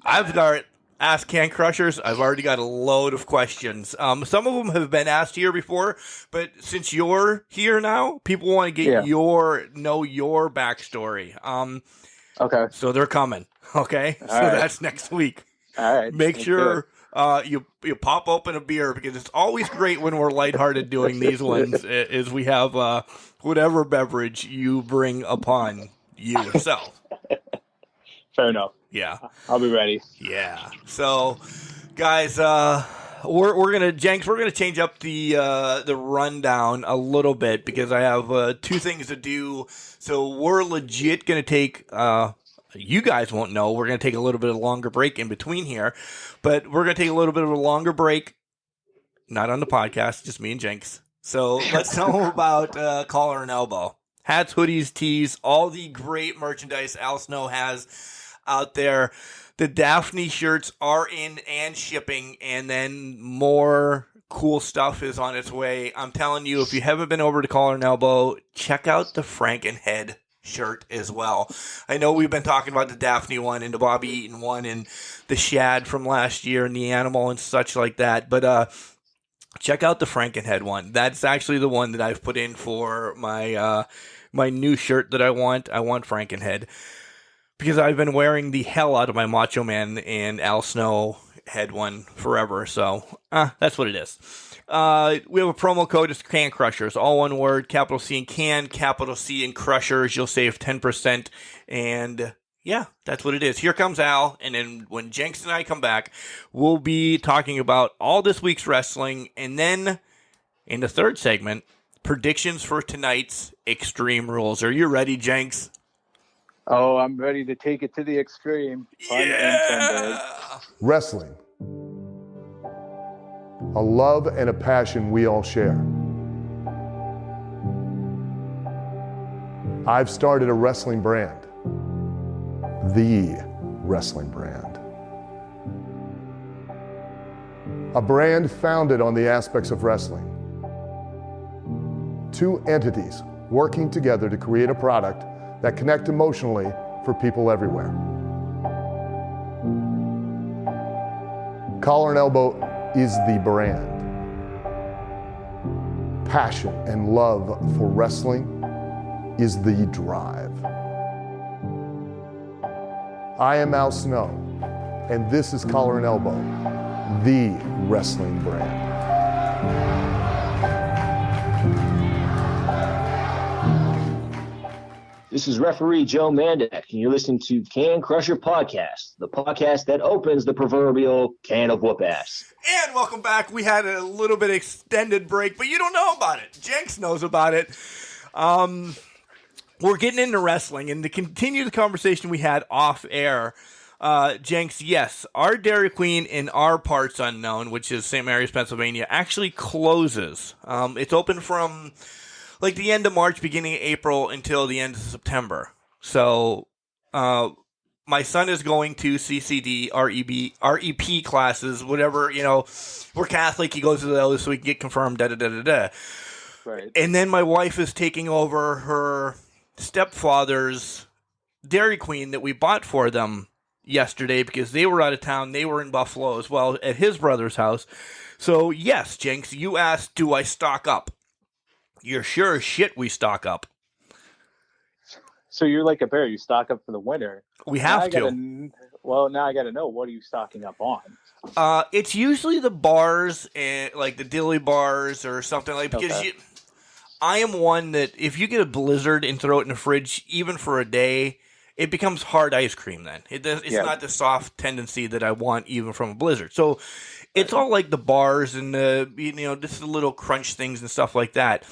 I've got Ask Can Crushers. I've already got a load of questions. Some of them have been asked here before, but since you're here now, people want to get your backstory. Okay. So they're coming. Okay. All so right. That's next week. All right. Make sure you pop open a beer, because it's always great when we're lighthearted doing these ones, is we have whatever beverage you bring upon you yourself. Fair enough. Yeah. I'll be ready. Yeah. So, guys, we're gonna change up the rundown a little bit, because I have two things to do. So we're legit gonna take. You guys won't know. We're gonna take a little bit of a longer break in between here, but we're gonna take a little bit of a longer break. Not on the podcast, just me and Jenks. So let's know about Collar and Elbow. Hats, hoodies, tees, all the great merchandise Al Snow has out there. The Daphne shirts are in and shipping, and then more cool stuff is on its way. I'm telling you, if you haven't been over to Collar and Elbow, check out the Frankenhead shirt as well. I know we've been talking about the Daphne one and the Bobby Eaton one and the Shad from last year and the Animal and such like that, but check out the Frankenhead one. That's actually the one that I've put in for my my new shirt that I want. I want Frankenhead, because I've been wearing the hell out of my Macho Man and Al Snow head one forever. So that's what it is. We have a promo code. It's Can Crushers, all one word, capital C in Can, capital C in Crushers. You'll save 10%. And yeah, that's what it is. Here comes Al. And then when Jenks and I come back, we'll be talking about all this week's wrestling. And then in the third segment, predictions for tonight's Extreme Rules. Are you ready, Jenks? Oh, I'm ready to take it to the extreme. Wrestling. A love and a passion we all share. I've started a wrestling brand. The wrestling brand. A brand founded on the aspects of wrestling. Two entities working together to create a product that connect emotionally for people everywhere. Collar and Elbow is the brand. passion and love for wrestling is the drive. I am Al Snow, and this is Collar and Elbow, the wrestling brand. This is referee Joe Mandak, and you're listening to Can Crusher Podcast, the podcast that opens the proverbial can of whoop ass. And welcome back. We had a little bit extended break, but you don't know about it. Jenks knows about it. We're getting into wrestling, and to continue the conversation we had off air, Jenks, yes, our Dairy Queen in our parts unknown, which is St. Mary's, Pennsylvania, actually closes. It's open from like the end of March, beginning of April until the end of September. So, my son is going to CCD, REP classes, whatever, you know, we're Catholic, he goes to those so we can get confirmed, da-da-da-da-da. Right. And then my wife is taking over her stepfather's Dairy Queen that we bought for them yesterday because they were out of town. They were in Buffalo as well at his brother's house. So, yes, Jenks, you asked, do I stock up? You're sure as shit we stock up. So you're like a bear. You stock up for the winter. We have to. Now I got to know, what are you stocking up on? It's usually the bars, and like the dilly bars or something like because Okay. I am one that if you get a blizzard and throw it in the fridge, even for a day, it becomes hard ice cream then. It's not the soft tendency that I want even from a blizzard. So it's all like the bars and just the little crunch things and stuff like that.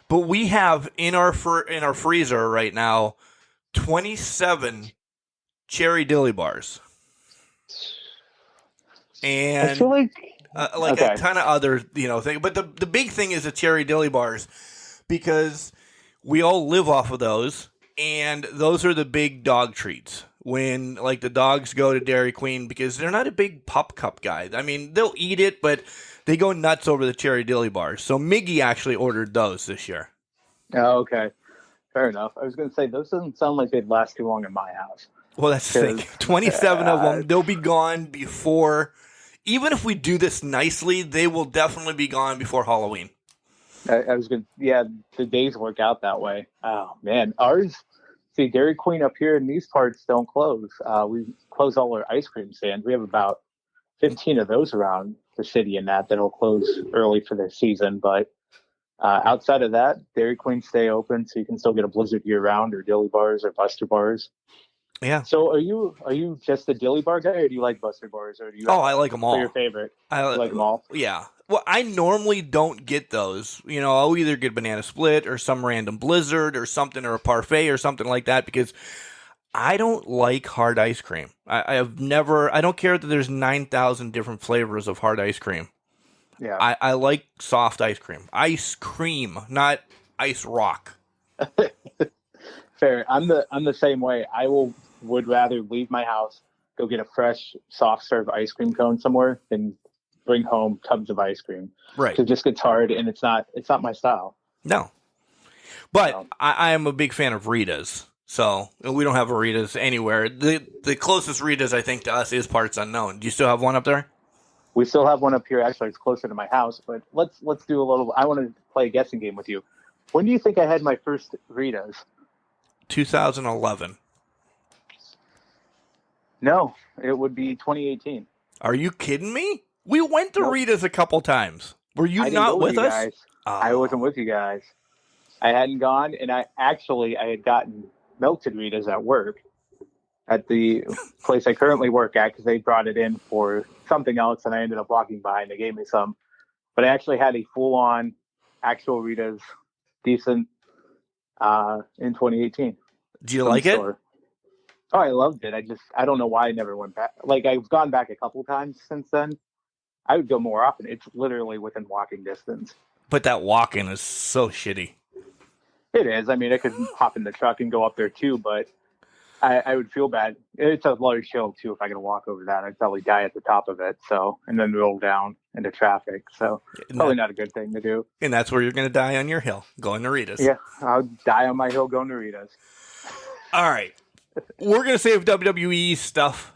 But we have in our freezer right now 27 cherry dilly bars. And I feel like a ton of other, things. But the big thing is the cherry dilly bars because we all live off of those, and those are the big dog treats when, like, the dogs go to Dairy Queen because they're not a big Pup Cup guy. I mean, they'll eat it, but they go nuts over the cherry dilly bars. So Miggy actually ordered those this year. Oh, okay. Fair enough. I was going to say, those doesn't sound like they'd last too long in my house. Well, that's the thing. 27 of them, they'll be gone before... Even if we do this nicely, they will definitely be gone before Halloween. I was going to, the days work out that way. Oh, man. Dairy Queen up here in these parts don't close. We close all our ice cream stands. We have about 15 of those around the city and that'll close early for their season. But outside of that, Dairy Queen stay open so you can still get a Blizzard year round or Dilly bars or Buster bars. Yeah. So are you just a Dilly bar guy, or do you like Buster bars, or do you? I like them all. Your favorite? I like them all. Yeah. Well, I normally don't get those. I'll either get banana split or some random Blizzard or something, or a parfait or something like that, because I don't like hard ice cream. I don't care that there's 9,000 different flavors of hard ice cream. Yeah. I like soft ice cream. Ice cream, not ice rock. Fair. I'm the same way. I would rather leave my house, go get a fresh, soft serve ice cream cone somewhere, than bring home tubs of ice cream. Right. It just gets hard, and it's not my style. No. But I am a big fan of Rita's. So we don't have a Rita's anywhere. The closest Rita's, I think, to us is Parts Unknown. Do you still have one up there? We still have one up here. Actually, it's closer to my house. But let's do a little. I want to play a guessing game with you. When do you think I had my first Rita's? 2011. No, it would be 2018. Are you kidding me? We went to Rita's a couple times. Were you I didn't not go with you us? guys. Oh. I wasn't with you guys. I hadn't gone, and I had gotten melted Rita's at work at the place I currently work at, because they brought it in for something else, and I ended up walking by and they gave me some. But I actually had a full-on actual Rita's, decent, in 2018. Do you like it? Store. Oh, I loved it. I don't know why I never went back. Like, I've gone back a couple times since then. I would go more often. It's literally within walking distance. But that walk-in is so shitty. It is. I mean, I could hop in the truck and go up there too, but I would feel bad. It's a large hill too. If I could walk over that, I'd probably die at the top of it. So, and then roll down into traffic. So, probably not a good thing to do. And that's where you're going to die on your hill, going to Rita's. Yeah, I'll die on my hill going to Rita's. All right. We're going to save WWE stuff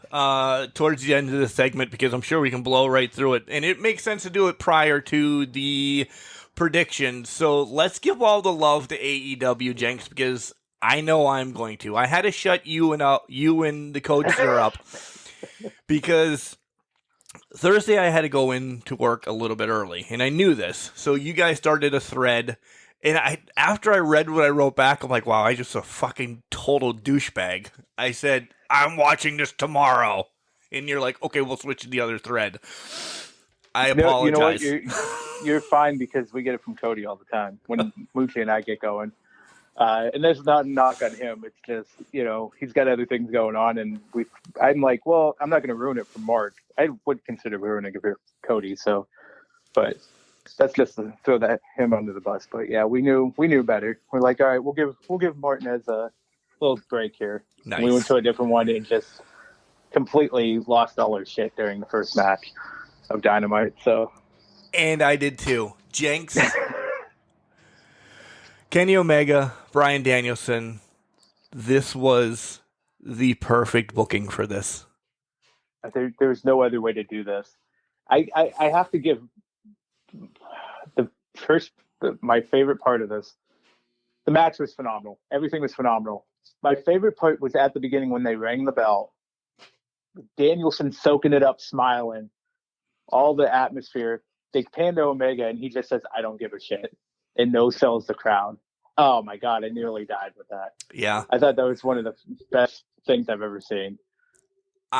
towards the end of the segment, because I'm sure we can blow right through it. And it makes sense to do it prior to the predictions. So let's give all the love to AEW, Jenks, because I know I'm going to. I had to shut you and the coach there up because Thursday I had to go into work a little bit early, and I knew this. So you guys started a thread, and after I read what I wrote back, I'm like, wow, I just a fucking total douchebag. I said, I'm watching this tomorrow. And you're like, okay, we'll switch to the other thread. I apologize. You know what? You're fine because we get it from Cody all the time when Moochie and I get going. And there's not a knock on him. It's just, he's got other things going on. And I'm like, well, I'm not going to ruin it for Mark. I would consider ruining it for Cody. So, but that's just to throw him under the bus. But yeah, we knew better. We're like, all right, we'll give Martinez a little break here. Nice. And we went to a different one and just completely lost all our shit during the first match of Dynamite. So, and I did too. Jenks, Kenny Omega, Bryan Danielson. This was the perfect booking for this. There's no other way to do this. I have to give my favorite part of this. The match was phenomenal. Everything was phenomenal. My favorite part was at the beginning when they rang the bell. Danielson soaking it up, smiling, all the atmosphere. They pan to Omega, and he just says, I don't give a shit, and no-sells the crowd. Oh, my God, I nearly died with that. Yeah. I thought that was one of the best things I've ever seen.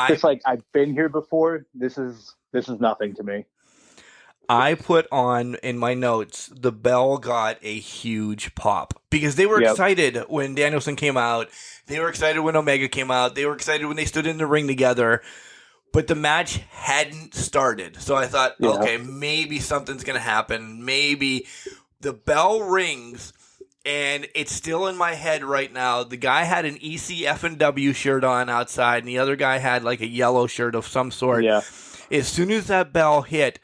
Just like, I've been here before. This is nothing to me. I put on in my notes, the bell got a huge pop because they were excited when Danielson came out. They were excited when Omega came out. They were excited when they stood in the ring together, but the match hadn't started. So I thought, okay, maybe something's going to happen. Maybe the bell rings, and it's still in my head right now. The guy had an ECF&W shirt on outside, and the other guy had like a yellow shirt of some sort. Yeah. As soon as that bell hit,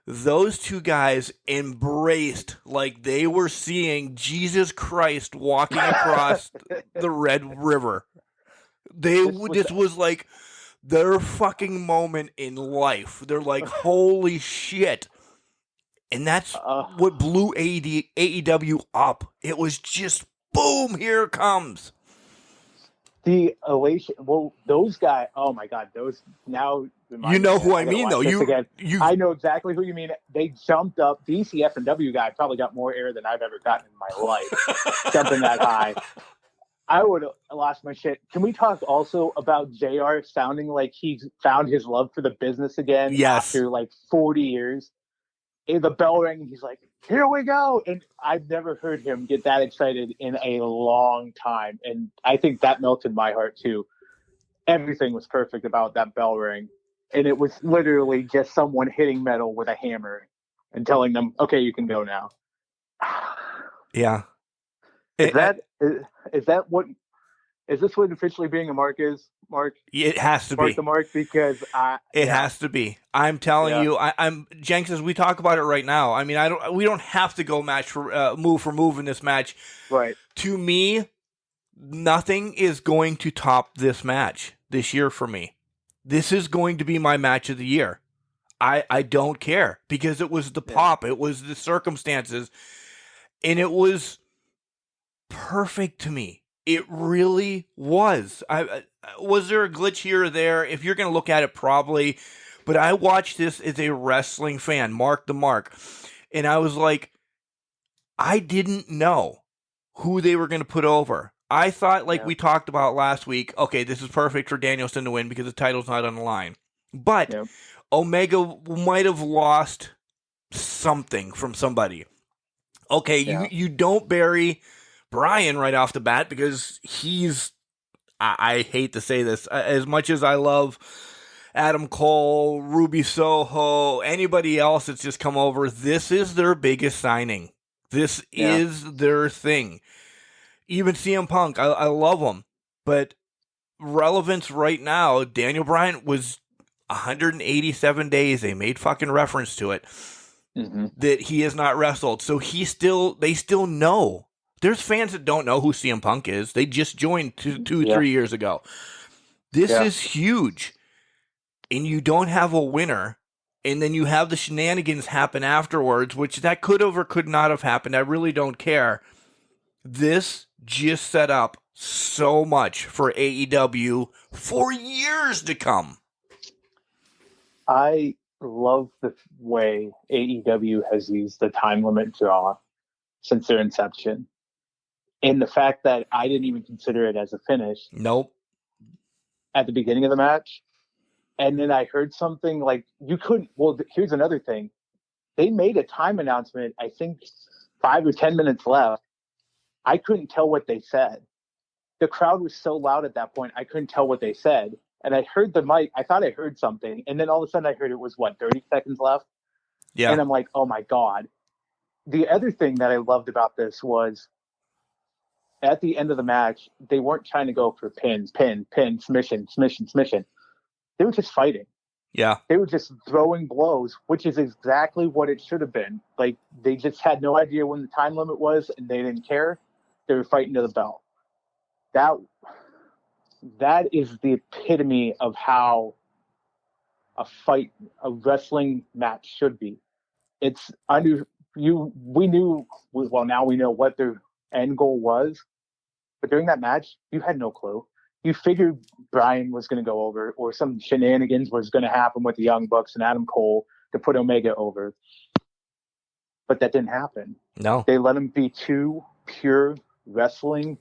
those two guys embraced like they were seeing Jesus Christ walking across the Red River. This was like their fucking moment in life. They're like, holy shit. And that's what blew AEW up. It was just, boom, here it comes. The elation. Well, those guys, oh my God, those now. You know who I mean, though. I know exactly who you mean. They jumped up. The ECF&W guy probably got more air than I've ever gotten in my life, jumping that high. I would have lost my shit. Can we talk also about JR sounding like he's found his love for the business again after like 40 years? And the bell rang, and he's like, here we go. And I've never heard him get that excited in a long time. And I think that melted my heart, too. Everything was perfect about that bell ring. And it was literally just someone hitting metal with a hammer and telling them, okay, you can go now. Yeah. Is this what officially being a mark is, Mark? It has to Mark be. the mark, because it has to be. I'm telling you, I'm Jenks, as we talk about it right now. I mean, we don't have to go match for move in this match. Right. To me, nothing is going to top this match this year for me. This is going to be my match of the year. I don't care because it was the pop, it was the circumstances, and it was perfect to me. It really was. Was there a glitch here or there? If you're going to look at it, probably. But I watched this as a wrestling fan, Mark the Mark, and I was like, I didn't know who they were going to put over. I thought, like we talked about last week, okay, this is perfect for Danielson to win because the title's not on the line. But Omega might have lost something from somebody. Okay, you don't bury Bryan right off the bat because he's, I hate to say this, as much as I love Adam Cole, Ruby Soho, anybody else that's just come over, this is their biggest signing. This is their thing. Even CM Punk, I love him, but relevance right now, Daniel Bryan was 187 days. They made fucking reference to it that he has not wrestled. So they still know. There's fans that don't know who CM Punk is. They just joined 3 years ago. This is huge, and you don't have a winner. and then you have the shenanigans happen afterwards, which that could have or could not have happened. I really don't care. This just set up so much for AEW for years to come. I love the way AEW has used the time limit draw since their inception. And the fact that I didn't even consider it as a finish Nope. at the beginning of the match. And then I heard something like, you couldn't. Well, here's another thing. They made a time announcement, I think 5 or 10 minutes left. I couldn't tell what they said. The crowd was so loud at that point, I couldn't tell what they said. And I heard the mic. I thought I heard something. And then all of a sudden I heard it was, 30 seconds left? Yeah. And I'm like, oh my God. The other thing that I loved about this was at the end of the match, they weren't trying to go for pin, submission. They were just fighting. Yeah. They were just throwing blows, which is exactly what it should have been. Like, they just had no idea when the time limit was, and they didn't care. They were fighting to the bell. That is the epitome of how a wrestling match should be. It's under you. Now we know what their end goal was, but during that match, you had no clue. You figured Brian was going to go over, or some shenanigans was going to happen with the Young Bucks and Adam Cole to put Omega over. But that didn't happen. No. They let him be two pure wrestling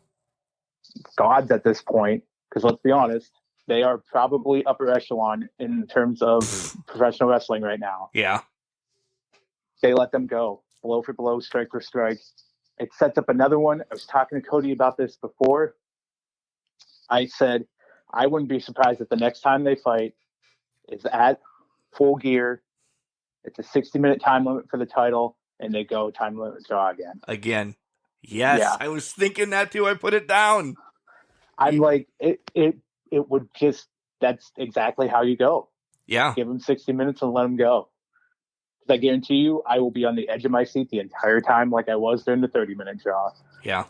gods at this point, because let's be honest, they are probably upper echelon in terms of professional wrestling right now. Yeah. They let them go, blow for blow, strike for strike. It sets up another one. I was talking to Cody about this before. I said, I wouldn't be surprised if the next time they fight is at Full Gear. It's a 60-minute time limit for the title, and they go time limit draw again. Yes, Yeah. I was thinking that too. I put it down. I'm like, it would just, that's exactly how you go. Yeah. Give them 60 minutes and let them go. Because I guarantee you, I will be on the edge of my seat the entire time, like I was during the 30-minute draw. Yeah.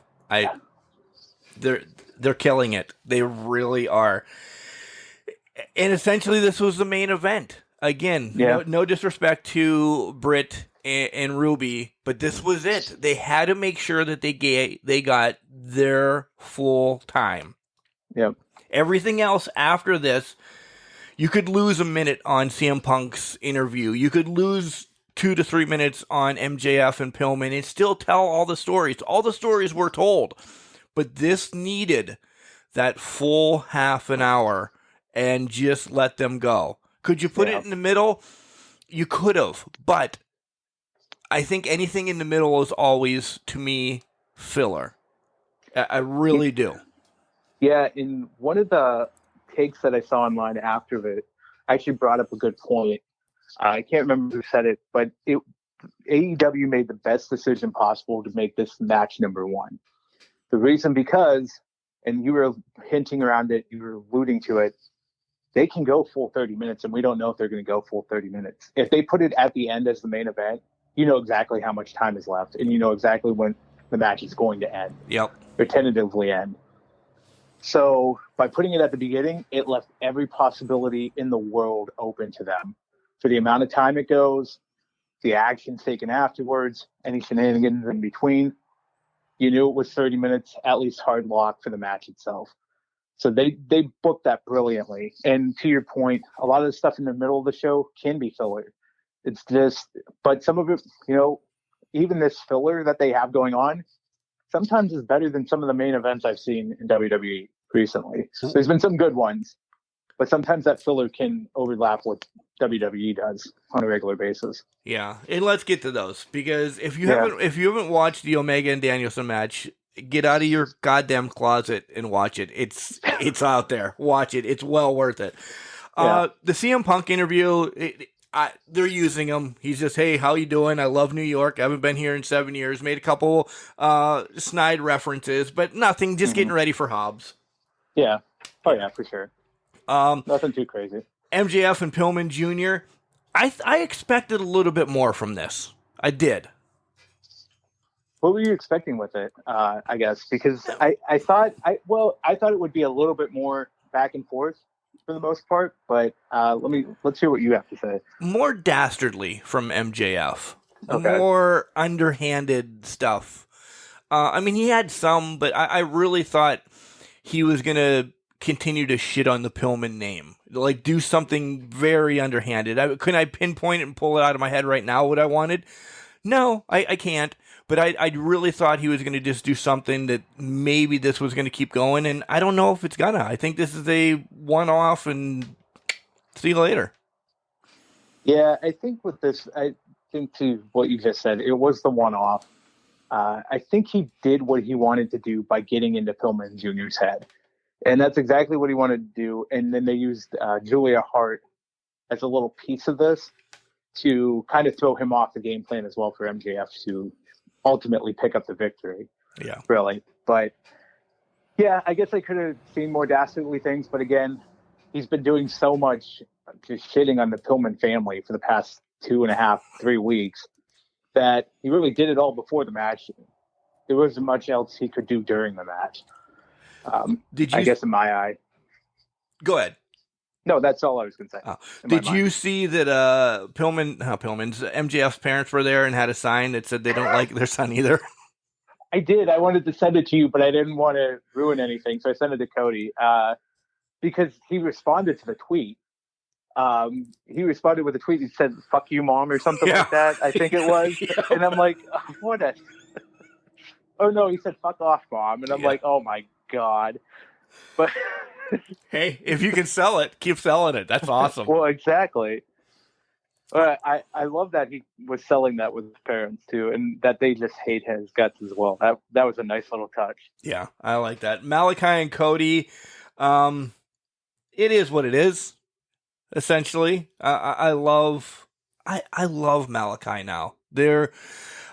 They're killing it. They really are. And essentially, this was the main event. Again, no disrespect to Britt and Ruby, but this was it. They had to make sure that they got their full time. Yep. Everything else after this, you could lose a minute on CM Punk's interview. You could lose 2 to 3 minutes on MJF and Pillman and still tell all the stories. All the stories were told. But this needed that full half an hour and just let them go. Could you put it in the middle? You could have. But I think anything in the middle is always, to me, filler. I really do. Yeah, in one of the takes that I saw online after it, I actually brought up a good point. I can't remember who said it, but AEW made the best decision possible to make this match number one. The reason because, and you were hinting around it, you were alluding to it, they can go full 30 minutes, and we don't know if they're going to go full 30 minutes. If they put it at the end as the main event, you know exactly how much time is left, and you know exactly when the match is going to end. Yep. Or tentatively end. So by putting it at the beginning, it left every possibility in the world open to them. For the amount of time it goes, the actions taken afterwards, any shenanigans in between, you knew it was 30 minutes, at least hard lock for the match itself. So they booked that brilliantly. And to your point, a lot of the stuff in the middle of the show can be filler. It's just, but some of it, even this filler that they have going on, sometimes is better than some of the main events I've seen in WWE recently. There's been some good ones, but sometimes that filler can overlap what WWE does on a regular basis. Yeah, and let's get to those, because if you haven't watched the Omega and Danielson match, get out of your goddamn closet and watch it. It's out there. Watch it. It's well worth it. The CM Punk interview, they're using him. He's just, hey, how you doing? I love New York. I haven't been here in 7 years. Made a couple snide references, but nothing. Just getting ready for Hobbs. Yeah. Oh, yeah, for sure. Nothing too crazy. MJF and Pillman Jr., I expected a little bit more from this. I did. What were you expecting with it, I guess? Because I thought it would be a little bit more back and forth. for the most part. But let's hear what you have to say. More dastardly from MJF. Okay. More underhanded stuff. I mean, he had some, but I really thought he was going to continue to shit on the Pillman name. Like, do something very underhanded. Couldn't I pinpoint it and pull it out of my head right now what I wanted? No, I can't. But I really thought he was going to just do something that maybe this was going to keep going, and I don't know if it's gonna. I think this is a one-off, and see you later. Yeah, I think with this, I think to what you just said, it was the one-off. I think he did what he wanted to do by getting into Pillman Jr.'s head. And that's exactly what he wanted to do. And then they used Julia Hart as a little piece of this to kind of throw him off the game plan as well for MJF to ultimately pick up the victory. Yeah. Really. But, yeah, I guess I could have seen more dastardly things. But, again, he's been doing so much just shitting on the Pillman family for the past 2.5, 3 weeks that he really did it all before the match. There wasn't much else he could do during the match. I guess in my eye. Go ahead. No, that's all I was going to say. Oh. Did you see that MJF's parents were there and had a sign that said they don't like their son either? I did. I wanted to send it to you, but I didn't want to ruin anything, so I sent it to Cody because he responded to the tweet. He responded with a tweet that said, "Fuck you, mom," or something like that. I think it was. Yeah. And I'm like, oh, what a... Oh, no, he said, "Fuck off, mom." And I'm like, oh, my God. But hey, if you can sell it, keep selling it. That's awesome. Well, exactly. I love that he was selling that with his parents, too, and that they just hate his guts as well. That was a nice little touch. Yeah, I like that. Malachi and Cody, it is what it is. Essentially, I love Malachi now. They're,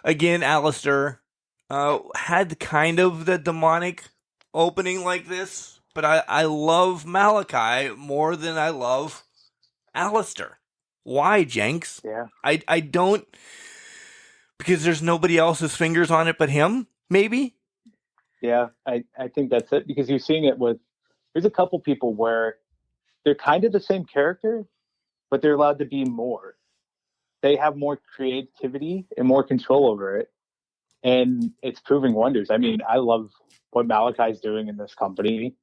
again, Alistair had kind of the demonic opening like this, but I love Malachi more than I love Alistair. Why, Jenks? Yeah. I don't, because there's nobody else's fingers on it but him, maybe? Yeah, I think that's it, because you're seeing it with, there's a couple people where they're kind of the same character, but they're allowed to be more. They have more creativity and more control over it. And it's proving wonders. I mean, I love what Malachi's doing in this company.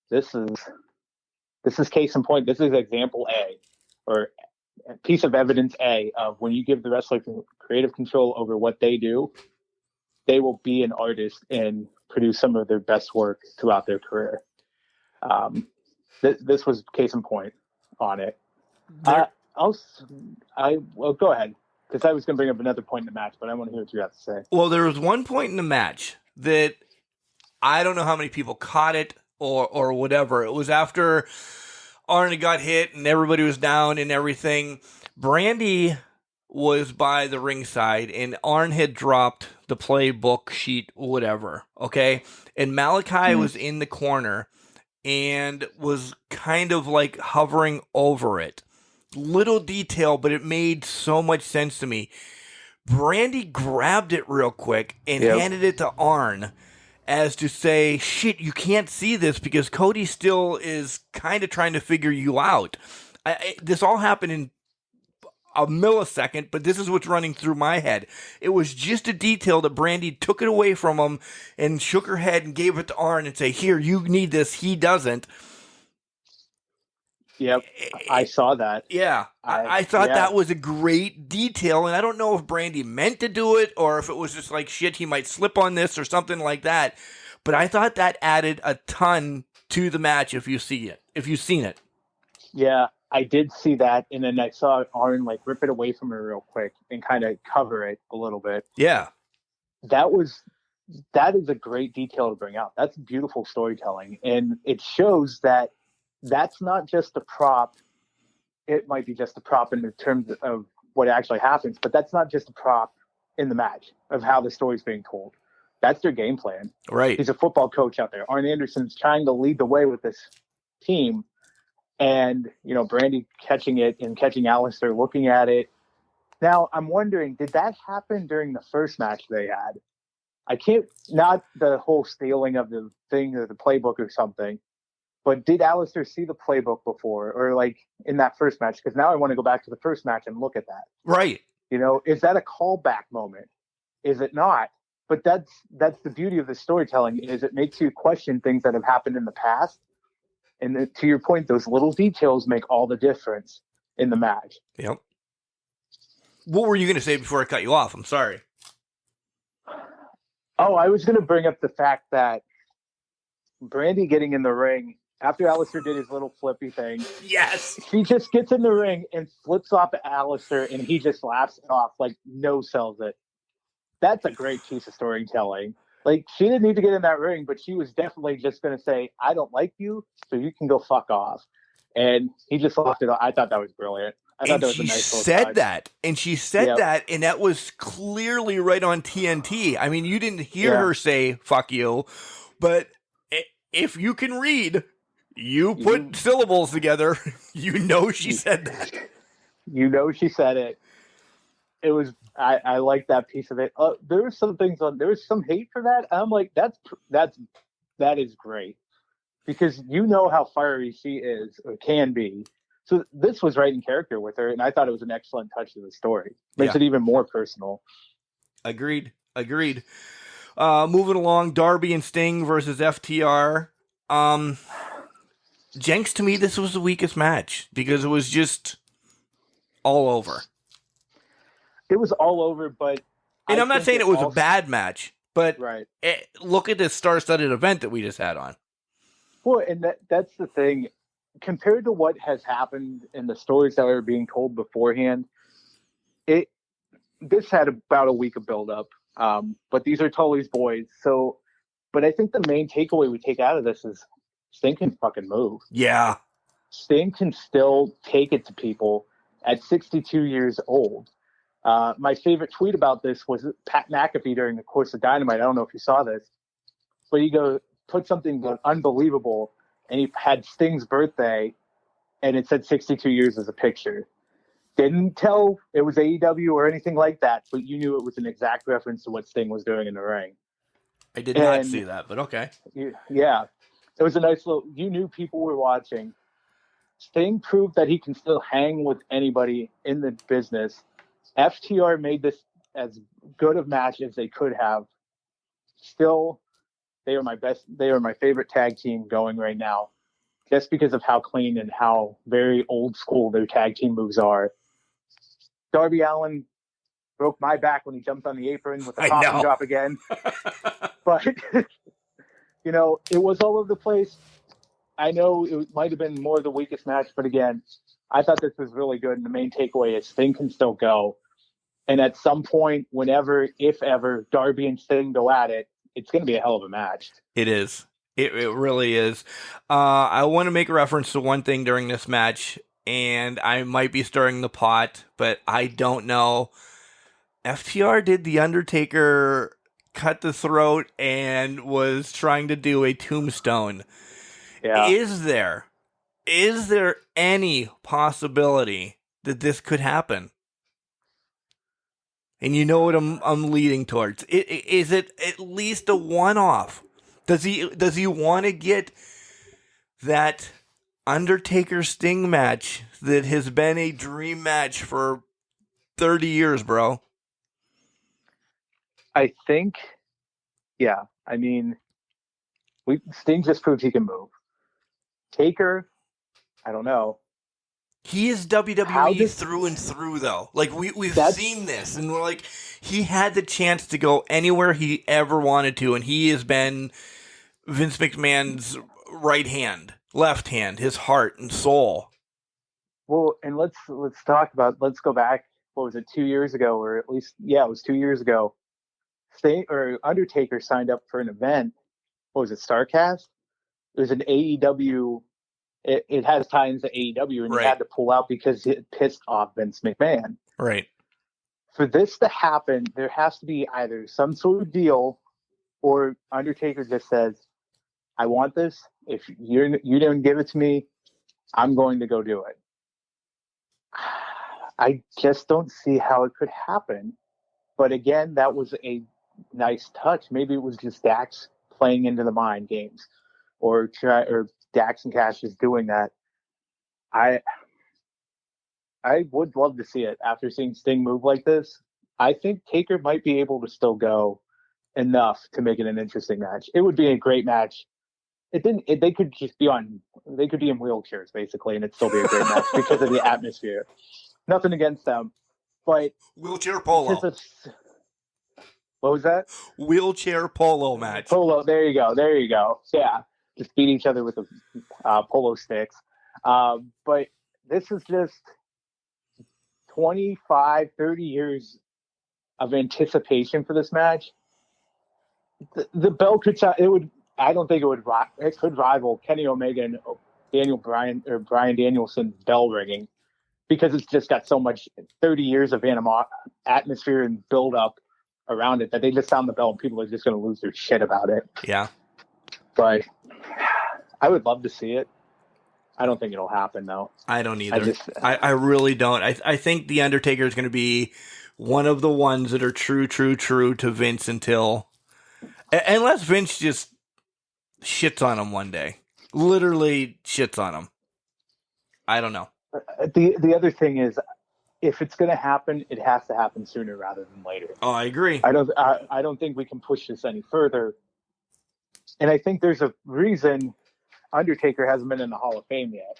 This is case in point. This is example A, or a piece of evidence A, of when you give the wrestler creative control over what they do, they will be an artist and produce some of their best work throughout their career. This was case in point on it. Well, go ahead, because I was going to bring up another point in the match, but I want to hear what you have to say. Well, there was one point in the match that I don't know how many people caught it or whatever. It was after Arn got hit and everybody was down and everything. Brandy was by the ringside and Arn had dropped the playbook sheet, whatever. Okay. And Malachi was in the corner and was kind of like hovering over it. Little detail, but it made so much sense to me. Brandy grabbed it real quick and handed it to Arn as to say, shit, you can't see this because Cody still is kind of trying to figure you out. This all happened in a millisecond, but this is what's running through my head. It was just a detail that Brandy took it away from him and shook her head and gave it to Arn and say, here, you need this. He doesn't. Yep, I saw that. Yeah, I thought that was a great detail, and I don't know if Brandy meant to do it or if it was just like, shit, he might slip on this or something like that. But I thought that added a ton to the match if you've seen it. Yeah, I did see that, and then I saw Arn like rip it away from her real quick and kind of cover it a little bit. Yeah. That is a great detail to bring out. That's beautiful storytelling, and it shows that that's not just a prop. It might be just a prop in terms of what actually happens, but that's not just a prop in the match of how the story's being told. That's their game plan. Right. He's a football coach out there. Arn Anderson's trying to lead the way with this team. And, Brandy catching it and catching Alistair looking at it. Now, I'm wondering, did that happen during the first match they had? Not the whole stealing of the thing or the playbook or something, But did Alistair see the playbook before, or like in that first match? Because now I want to go back to the first match and look at that. Right. You know, is that a callback moment? Is it not? But that's the beauty of the storytelling, is it makes you question things that have happened in the past. And to your point, those little details make all the difference in the match. Yep. What were you going to say before I cut you off? I'm sorry. Oh, I was going to bring up the fact that Brandy getting in the ring after Alistair did his little flippy thing. Yes. She just gets in the ring and flips off at Alistair, and he just laughs it off, like no sells it. That's a great piece of storytelling. Like, she didn't need to get in that ring, but she was definitely just going to say, I don't like you, so you can go fuck off. And he just laughed it off. I thought that was brilliant. I thought And that was she a nice little said touch. that. And she said Yep. that, and that was clearly right on TNT. I mean, you didn't hear Yeah. her say, fuck you, but if you can read, you put syllables together, you know she said that. You know she said it. It was I like that piece of it. There were some things there was some hate for that. I'm like, that is great, because you know how fiery she is or can be. So this was right in character with her, and I thought it was an excellent touch to the story. Makes it even more personal. Agreed. Moving along, Darby and Sting versus FTR. Jenks, to me, this was the weakest match because it was just all over. It was all over, but And I'm not saying it was a bad match, but right. Look at this star-studded event that we just had on. Well, and that's the thing. Compared to what has happened in the stories that were being told beforehand, this had about a week of build-up. But these are Tully's boys. So, but I think the main takeaway we take out of this is Sting can fucking move. Yeah. Sting can still take it to people at 62 years old. My favorite tweet about this was Pat McAfee during the course of Dynamite. I don't know if you saw this, but he put something unbelievable, and he had Sting's birthday, and it said 62 years as a picture. Didn't tell it was AEW or anything like that, but you knew it was an exact reference to what Sting was doing in the ring. I did not see that, but okay. Yeah. It was a nice little, you knew people were watching. Sting proved that he can still hang with anybody in the business. FTR made this as good of match as they could have. Still, they are my favorite tag team going right now, just because of how clean and how very old school their tag team moves are. Darby Allin broke my back when he jumped on the apron with the coffin drop again. But, you know, it was all over the place. I know it might have been more the weakest match, but again, I thought this was really good. And the main takeaway is Sting can still go. And at some point, whenever, if ever, Darby and Sting go at it, it's going to be a hell of a match. It is. It really is. I want to make a reference to one thing during this match, and I might be stirring the pot, but I don't know. FTR did The Undertaker cut the throat and was trying to do a tombstone. Yeah. Is there any possibility that this could happen? And you know what I'm leading towards. Is it at least a one-off? Does he want to get that Undertaker Sting match that has been a dream match for 30 years, bro? I think, yeah. I mean, Sting just proved he can move. Taker, I don't know. He is WWE through and through, though. Like, we've seen this, and we're like, he had the chance to go anywhere he ever wanted to, and he has been Vince McMahon's right hand, left hand, his heart and soul. Well, and let's go back. What was it, 2 years ago, or at least, yeah, it was 2 years ago. Undertaker signed up for an event. What was it, StarCast? It was an AEW. It has ties to AEW, and he had to pull out because it pissed off Vince McMahon. Right. For this to happen, there has to be either some sort of deal, or Undertaker just says, "I want this. If you don't give it to me, I'm going to go do it." I just don't see how it could happen. But again, that was a nice touch. Maybe it was just Dax playing into the mind games. or Dax and Cash is doing that. I would love to see it after seeing Sting move like this. I think Taker might be able to still go enough to make it an interesting match. It would be a great match. They could just be they could be in wheelchairs basically, and it'd still be a great match because of the atmosphere. Nothing against them, but Wheelchair polo. What was that? Wheelchair polo match. Polo. There you go. Yeah, just beat each other with the polo sticks. But this is just 25, 30 years of anticipation for this match. The belt could I don't think it could rival Kenny Omega and Brian Danielson's bell ringing, because it's just got so much 30 years of atmosphere and build up around it that they just sound the bell and people are just going to lose their shit about it. Yeah. But I would love to see it. I don't think it'll happen though. I don't either. I really don't. I think The Undertaker is going to be one of the ones that are true to Vince unless Vince just shits on him one day. Literally shits on him. I don't know. The other thing is, if it's going to happen, it has to happen sooner rather than later. Oh, I agree. I don't think we can push this any further. And I think there's a reason Undertaker hasn't been in the Hall of Fame yet.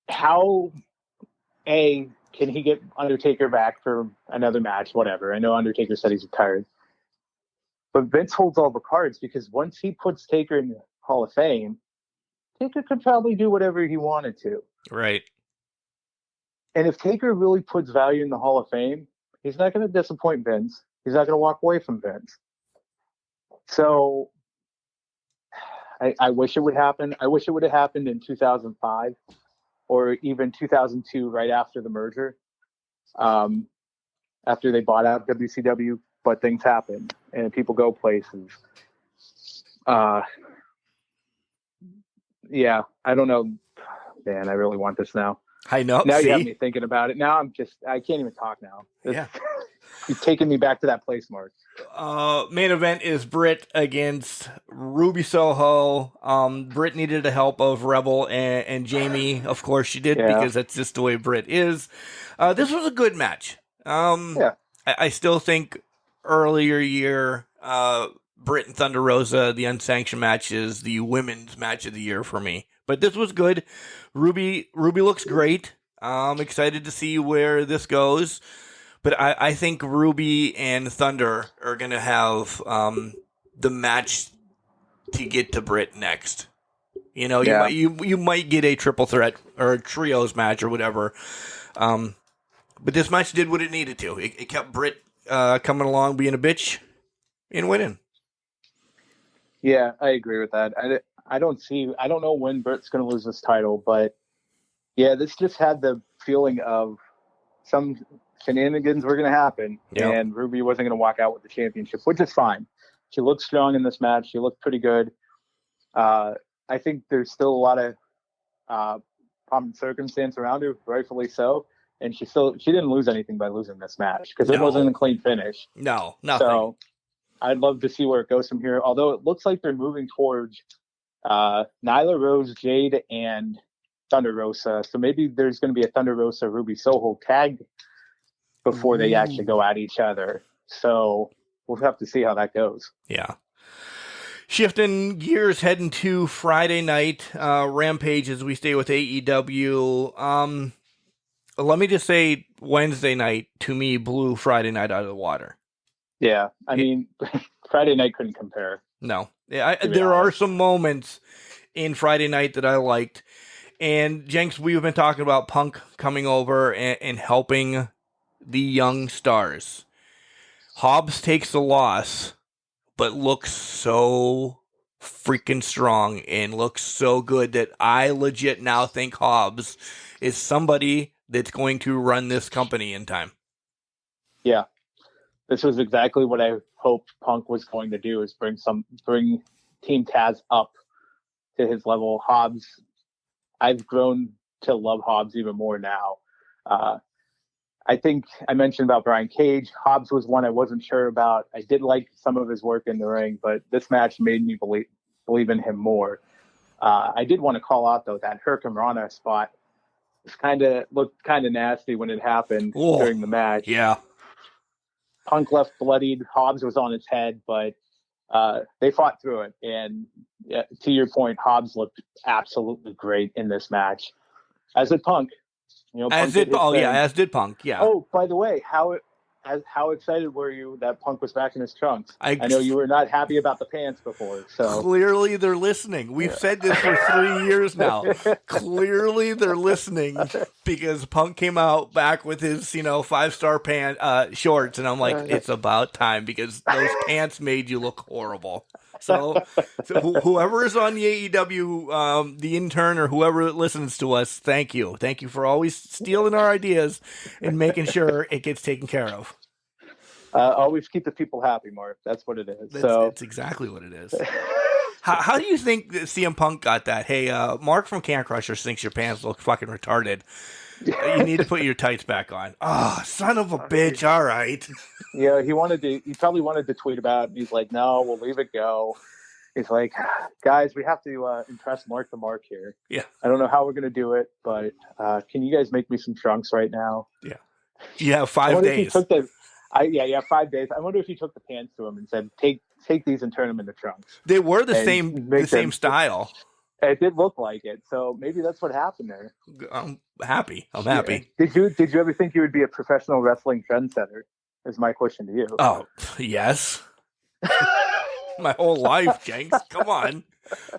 How, can he get Undertaker back for another match? Whatever. I know Undertaker said he's retired. But Vince holds all the cards, because once he puts Taker in the Hall of Fame, Taker could probably do whatever he wanted to. Right. And if Taker really puts value in the Hall of Fame, he's not going to disappoint Vince. He's not going to walk away from Vince. So I wish it would happen. I wish it would have happened in 2005 or even 2002, right after the merger, after they bought out WCW. But things happen and people go places. Yeah, I don't know. Man, I really want this now. I know. Now you have me thinking about it. Now I can't even talk now. Yeah. You've taken me back to that place, Mark. Main event is Britt against Ruby Soho. Britt needed the help of Rebel and Jamie. Of course she did, because that's just the way Britt is. This was a good match. Yeah. I still think earlier year, Britt and Thunder Rosa, the unsanctioned match, is the women's match of the year for me. But this was good. Ruby looks great. I'm excited to see where this goes. But I think Ruby and Thunder are going to have the match to get to Britt next. You know, you might get a triple threat or a trios match or whatever. But this match did what it needed to. It kept Britt coming along, being a bitch, and winning. Yeah, I agree with that. I don't know when Britt's going to lose this title, but yeah, this just had the feeling of some shenanigans were going to happen, and Ruby wasn't going to walk out with the championship, which is fine. She looked strong in this match. She looked pretty good. I think there's still a lot of pomp and circumstance around her, rightfully so. And she didn't lose anything by losing this match, because it wasn't a clean finish. No, nothing. So I'd love to see where it goes from here. Although it looks like they're moving towards Nyla Rose, Jade, and Thunder Rosa. So maybe there's going to be a Thunder Rosa Ruby Soho tag before they actually go at each other. So we'll have to see how that goes. Yeah. Shifting gears, heading to Friday night Rampage as we stay with AEW. Let me just say, Wednesday night, to me, blew Friday night out of the water. Yeah, I mean, Friday night couldn't compare. No. There are some moments in Friday night that I liked. And, Jenks, we've been talking about Punk coming over and helping the young stars. Hobbs takes the loss, but looks so freaking strong and looks so good that I legit now think Hobbs is somebody that's going to run this company in time. Yeah. This was exactly what I hoped Punk was going to do, is bring Team Taz up to his level. Hobbs, I've grown to love Hobbs even more now. I think I mentioned about Brian Cage. Hobbs was one I wasn't sure about. I did like some of his work in the ring, but this match made me believe in him more. I did want to call out though that Hurricane Rana spot looked kind of nasty when it happened during the match. Yeah. Punk left bloodied. Hobbs was on his head, but they fought through it. And to your point, Hobbs looked absolutely great in this match, as did Punk. As did Punk. Yeah. Oh, by the way, how excited were you that Punk was back in his trunks? I know you were not happy about the pants before. So clearly they're listening. We've said this for 3 years now. Clearly they're listening because Punk came out back with his 5-star pant shorts, and I'm like, it's about time because those pants made you look horrible. So whoever is on the AEW, the intern or whoever listens to us, thank you for always stealing our ideas and making sure it gets taken care of. Always keep the people happy, Mark. That's what it is. That's exactly what it is. How do you think that CM Punk got that? Hey, Mark from Can Crushers thinks your pants look fucking retarded. You need to put your tights back on. Oh, son of a bitch. All right. Yeah, he probably wanted to tweet about it. He's like, no, we'll leave it go. He's like, guys, we have to impress Mark the Mark here. Yeah. I don't know how we're going to do it, but can you guys make me some trunks right now? Yeah. You have 5 days. You have 5 days. I wonder if he took the pants to him and said, take these and turn them into trunks. They were the same style. It did look like it, so maybe that's what happened there. I'm happy. Did you ever think you would be a professional wrestling trendsetter? Is my question to you. Oh, yes. My whole life, Jenks. Come on.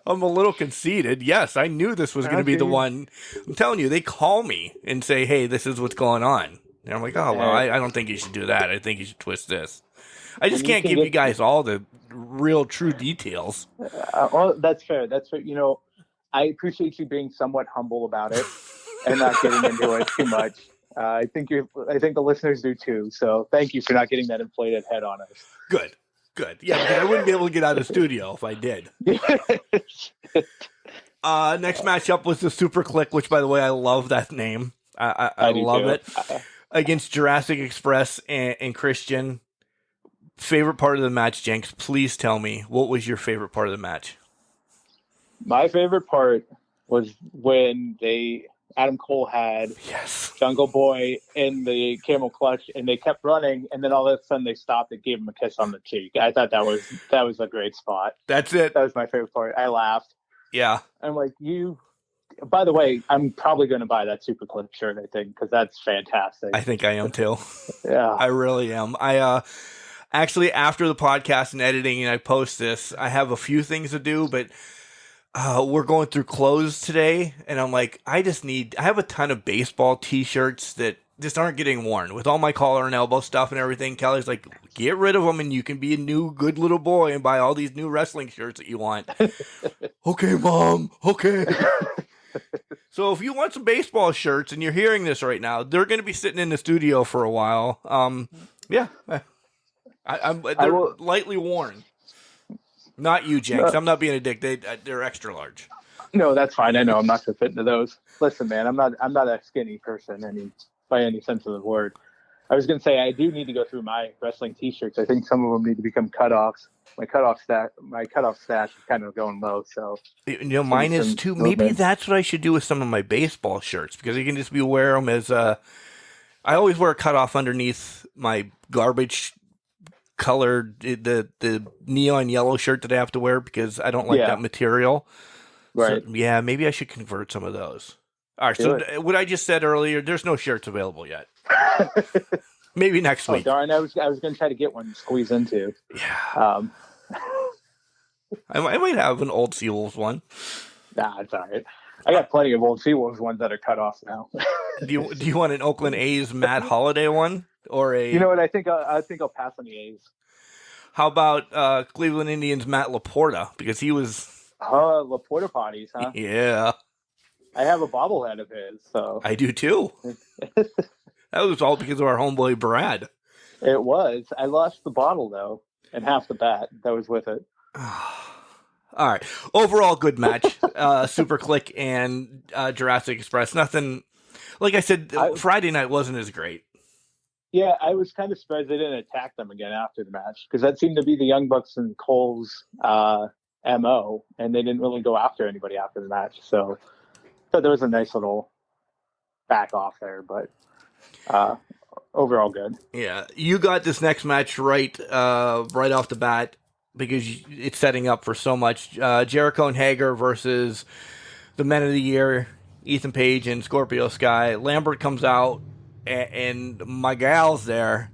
I'm a little conceited. Yes, I knew this was going to be the one. I'm telling you, they call me and say, hey, this is what's going on. And I'm like, oh, well, I don't think you should do that. I think you should twist this. I just can't give you guys all the real true details. Well, that's fair. That's fair. I appreciate you being somewhat humble about it and not getting into it too much. I think the listeners do too. So thank you for not getting that inflated head on us. Good. Yeah, because I wouldn't be able to get out of the studio if I did. Next matchup was the Super Click, which, by the way, I love that name. I love it. Against Jurassic Express and Christian. Favorite part of the match, Jenks? Please tell me, what was your favorite part of the match? My favorite part was when Adam Cole had Jungle Boy in the camel clutch, and they kept running, and then all of a sudden they stopped and gave him a kiss on the cheek. I thought that was a great spot. That's it. That was my favorite part. I laughed. Yeah. I'm like, by the way, I'm probably going to buy that Super Clip shirt, I think, because that's fantastic. I think I am too. Yeah. I really am. Actually, after the podcast and editing, and I post this, I have a few things to do, but we're going through clothes today, and I'm like, I have a ton of baseball t-shirts that just aren't getting worn. With all my collar and elbow stuff and everything, Kelly's like, get rid of them, and you can be a new good little boy and buy all these new wrestling shirts that you want. Okay, Mom. Okay. So if you want some baseball shirts and you're hearing this right now, they're going to be sitting in the studio for a while. Yeah. They're lightly worn. Not you, Jenks. I'm not being a dick. They're extra large. No, that's fine. I know I'm not going to fit into those. Listen, man, I'm not a skinny person by any sense of the word. I was going to say I do need to go through my wrestling T-shirts. I think some of them need to become cutoffs. My cutoff stash is kind of going low. So mine is too. Maybe that's what I should do with some of my baseball shirts, because you can just wear them as I always wear a cutoff underneath my garbage colored the neon yellow shirt that I have to wear because I don't like that material. Right. So, yeah, maybe I should convert some of those. All right. So what I just said earlier, there's no shirts available yet. Maybe next week. Darn, I was going to try to get one to squeeze into. Yeah. I might have an old Seawolves one. Nah, it's all right. I got plenty of old Seawolves ones that are cut off now. Do you want an Oakland A's Matt Holliday one or a? You know what? I think I'll pass on the A's. How about Cleveland Indians Matt Laporta, because he was. Laporta potties, huh? Yeah. I have a bobblehead of his, so. I do too. That was all because of our homeboy Brad. It was. I lost the bottle though, and half the bat that was with it. All right. Overall, good match. Super Click and Jurassic Express. Nothing. Like I said, Friday night wasn't as great. Yeah, I was kind of surprised they didn't attack them again after the match, because that seemed to be the Young Bucks and Cole's MO, and they didn't really go after anybody after the match. So there was a nice little back off there, but overall good. Yeah, you got this next match right off the bat because it's setting up for so much. Jericho and Hager versus the Men of the Year, Ethan Page and Scorpio Sky. Lambert comes out, and my gal's there.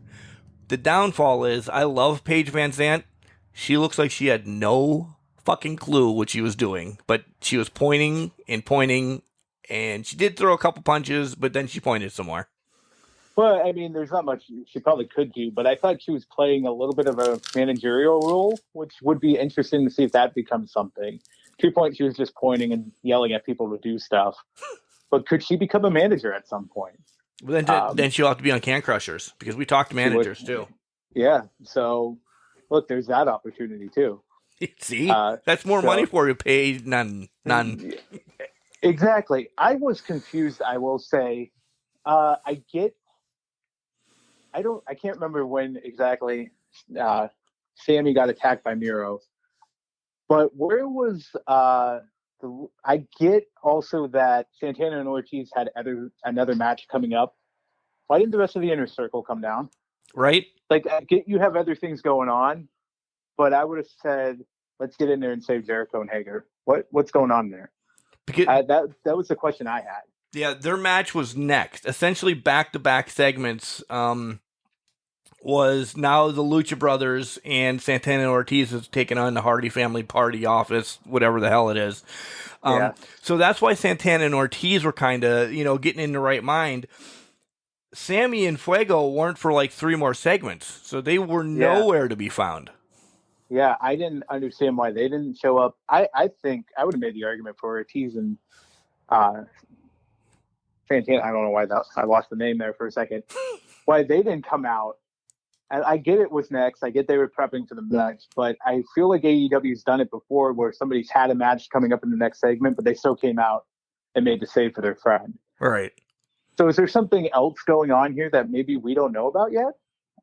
The downfall is I love Paige Van Zandt. She looks like she had no fucking clue what she was doing, but she was pointing, and she did throw a couple punches, but then she pointed some more. Well, I mean, there's not much she probably could do, but I thought she was playing a little bit of a managerial role, which would be interesting to see if that becomes something. 2 point, she was just pointing and yelling at people to do stuff. But could she become a manager at some point? Well, then she'll have to be on Can Crushers because we talked to managers too. Yeah. So, look, there's that opportunity too. See, that's more money for you. Paid none. Exactly. I was confused. I will say, I can't remember when exactly Sammy got attacked by Miro, but where was I get also that Santana and Ortiz had another match coming up. Why didn't the rest of the Inner Circle come down? Right? Like, I get you have other things going on, but I would have said, let's get in there and save Jericho and Hager. What's going on there? Because that was the question I had. Yeah, their match was next. Essentially, back-to-back segments was now the Lucha Brothers and Santana and Ortiz has taken on the Hardy Family Party office, whatever the hell it is. So that's why Santana and Ortiz were kind of, getting in the right mind. Sammy and Fuego weren't for like 3 more segments, so they were nowhere to be found. Yeah, I didn't understand why they didn't show up. I think I would have made the argument for Ortiz and Santana. I don't know why I lost the name there for a second. Why they didn't come out. And I get it was next. I get they were prepping for the match, but I feel like AEW's done it before where somebody's had a match coming up in the next segment, but they still came out and made the save for their friend. Right. So is there something else going on here that maybe we don't know about yet?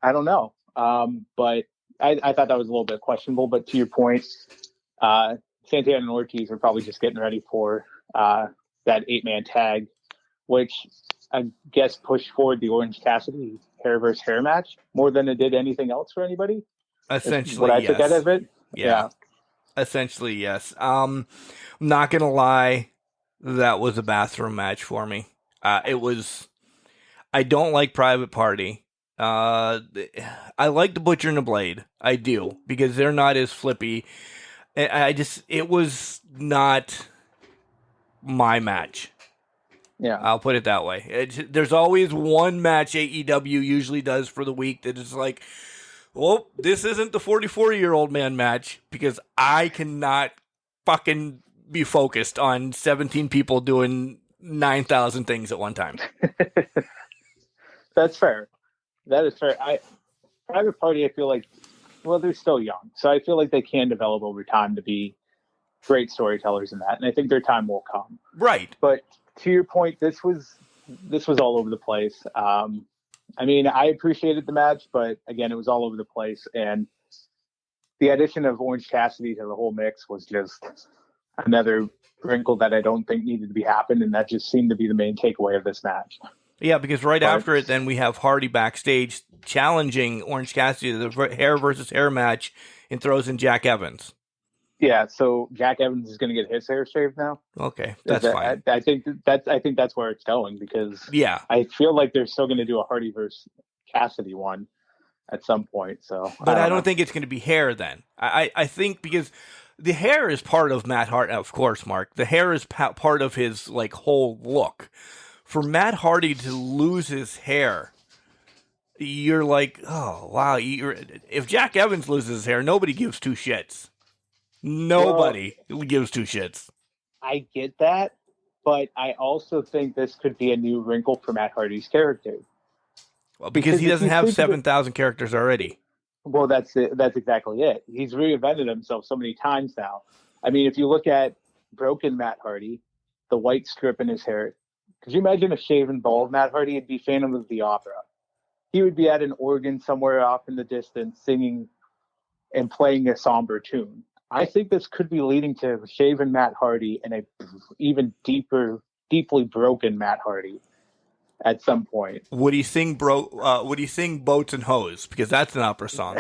I don't know. But I thought that was a little bit questionable. But to your point, Santana and Ortiz are probably just getting ready for that 8-man tag, which I guess pushed forward the Orange Cassidy hair versus hair match more than it did anything else for anybody. Essentially, what I took out of it. Yeah. Essentially, yes. I'm not gonna lie, that was a bathroom match for me. It was. I don't like Private Party. I like the Butcher and the Blade. I do because they're not as flippy. It was not my match. Yeah, I'll put it that way. There's always one match AEW usually does for the week that is like, well, this isn't the 44-year-old man match because I cannot fucking be focused on 17 people doing 9,000 things at one time. That's fair. That is fair. Private Party, I feel like, well, they're still young, so I feel like they can develop over time to be great storytellers in that, and I think their time will come. Right. But to your point, this was all over the place. I mean, I appreciated the match, but again, it was all over the place, and the addition of Orange Cassidy to the whole mix was just another wrinkle that I don't think needed to be happened, and that just seemed to be the main takeaway of this match. Yeah, because after it, then we have Hardy backstage challenging Orange Cassidy to the hair versus hair match and throws in Jack Evans. Yeah, so Jack Evans is going to get his hair shaved now. Okay, that's fine. I think that's where it's going because I feel like they're still going to do a Hardy versus Cassidy one at some point. So, but I don't think it's going to be hair then. I think because the hair is part of Matt Hardy, of course, Mark. The hair is part of his like whole look. For Matt Hardy to lose his hair, you're like, oh wow. If Jack Evans loses his hair, nobody gives 2 shits. Nobody gives 2 shits. I get that, but I also think this could be a new wrinkle for Matt Hardy's character. Well, because he doesn't have 7,000 characters already. Well, that's it. That's exactly it. He's reinvented himself so many times now. I mean, if you look at broken Matt Hardy, the white strip in his hair, could you imagine a shaven bald Matt Hardy? It'd be Phantom of the Opera. He would be at an organ somewhere off in the distance singing and playing a somber tune. I think this could be leading to shaven Matt Hardy and a even deeply broken Matt Hardy at some point. Would he sing Would he sing Boats and Hose? Because that's an opera song.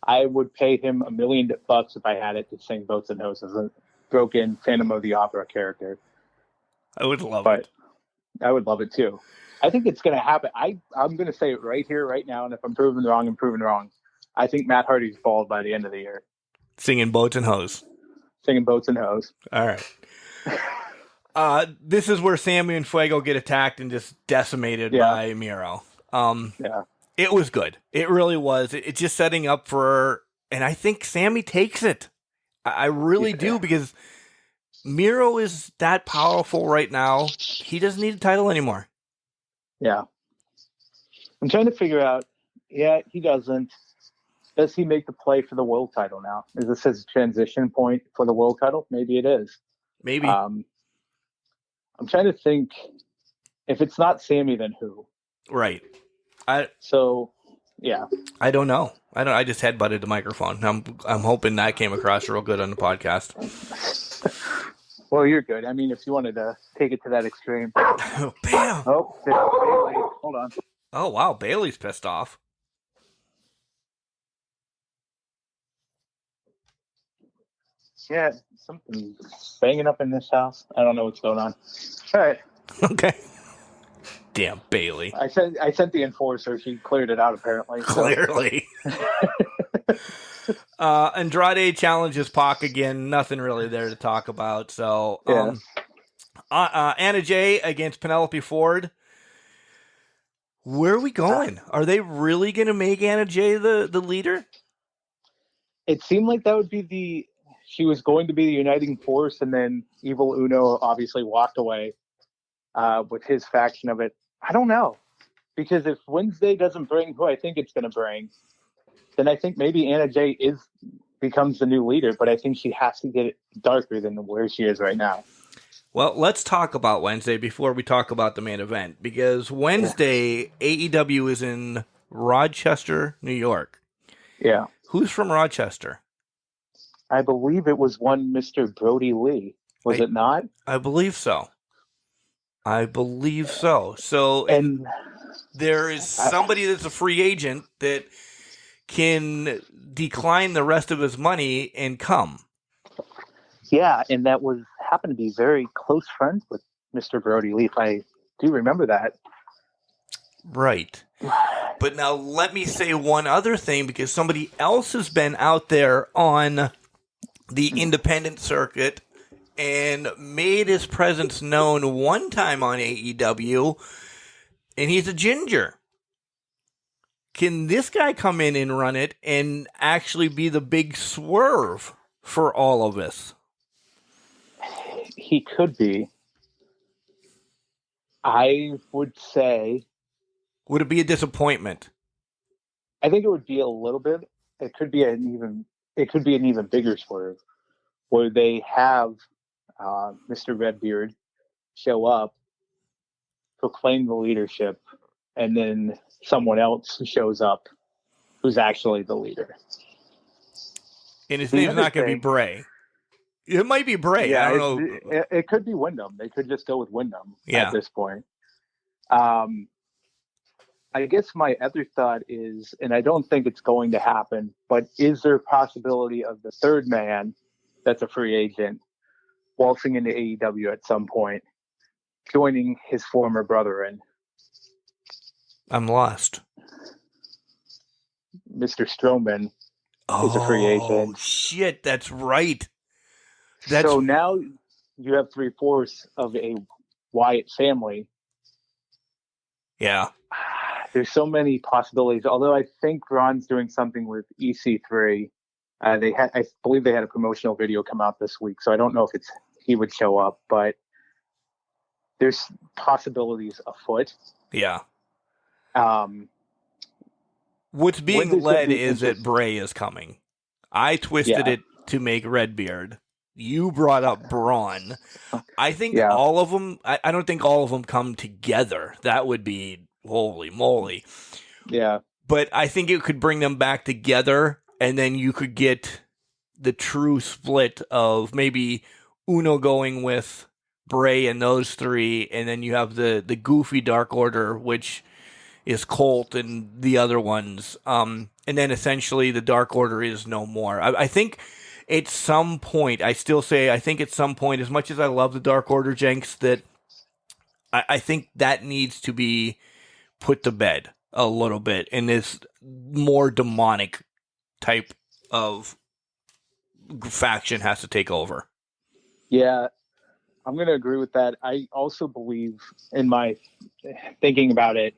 I would pay him $1 million if I had it to sing Boats and Hose as a broken Phantom of the Opera character. I would love But it. I would love it too. I think it's going to happen. I'm going to say it right here, right now. And if I'm proven wrong, I'm proven wrong. I think Matt Hardy's bald by the end of the year. Singing Boats and Hose. Singing Boats and Hose. All right. This is where Sammy and Fuego get attacked and just decimated by Miro. Yeah. It was good. It really was. It's just setting up for, and I think Sammy takes it. I really do, because Miro is that powerful right now. He doesn't need a title anymore. Yeah. I'm trying to figure out, he doesn't. Does he make the play for the world title now? Is this his transition point for the world title? Maybe it is. Maybe. I'm trying to think, if it's not Sammy, then who? Right. Yeah. I don't know. I just headbutted the microphone. I'm hoping that came across real good on the podcast. Well, you're good. I mean, if you wanted to take it to that extreme. Bam! Oh, Bailey. Hold on. Oh, wow. Bailey's pissed off. Yeah, something banging up in this house. I don't know what's going on. All right. Okay. Damn Bailey. I sent the enforcer. She cleared it out, apparently. Clearly. Andrade challenges Pac again. Nothing really there to talk about. So, Anna Jay against Penelope Ford. Where are we going? Are they really going to make Anna Jay the leader? It seemed like that would be she was going to be the uniting force, and then Evil Uno obviously walked away with his faction of it. I don't know, because if Wednesday doesn't bring who I think it's going to bring, then I think maybe Anna Jay becomes the new leader, but I think she has to get it darker than where she is right now. Well, let's talk about Wednesday before we talk about the main event, because Wednesday, AEW is in Rochester, New York. Yeah. Who's from Rochester? I believe it was one Mr. Brody Lee. Was it not? I believe so. So, And there is somebody that's a free agent that can decline the rest of his money and come. yeah, and that happened to be very close friends with Mr. Brody Lee. I do remember that. Right. But now let me say one other thing, because somebody else has been out there on the independent circuit and made his presence known one time on AEW, and he's a ginger. Can this guy come in and run it and actually be the big swerve for all of us? He could be. I would say, Would it be a disappointment? I think it would be a little bit. It could be an even bigger swerve, where they have Mr. Redbeard show up, proclaim the leadership, and then someone else shows up who's actually the leader. And his name's not going to be Bray. It might be Bray. Yeah, I don't know. It could be Wyndham. They could just go with Wyndham at this point. I guess my other thought is, and I don't think it's going to happen, but is there a possibility of the third man that's a free agent waltzing into AEW at some point, joining his former brethren? I'm lost. Mr. Strowman is a free agent. Oh, shit, that's right. So now you have 3/4 of a Wyatt family. Yeah. There's so many possibilities. Although I think Ron's doing something with EC3. I believe they had a promotional video come out this week, so I don't know if he would show up, but there's possibilities afoot. Yeah. What's being Wednesday's led gonna be is that interesting. Bray is coming. I twisted it to make Redbeard. You brought up Braun. I think all of them, I don't think all of them come together. That would be holy moly. Yeah. But I think it could bring them back together and then you could get the true split of maybe Uno going with Bray and those three, and then you have the goofy Dark Order, which is Colt and the other ones. And then essentially the Dark Order is no more. I think at some point, I think at some point, as much as I love the Dark Order, Jenks, that I think that needs to be put to bed a little bit in this more demonic type of faction has to take over. Yeah, I'm going to agree with that. I also believe, in my thinking about it,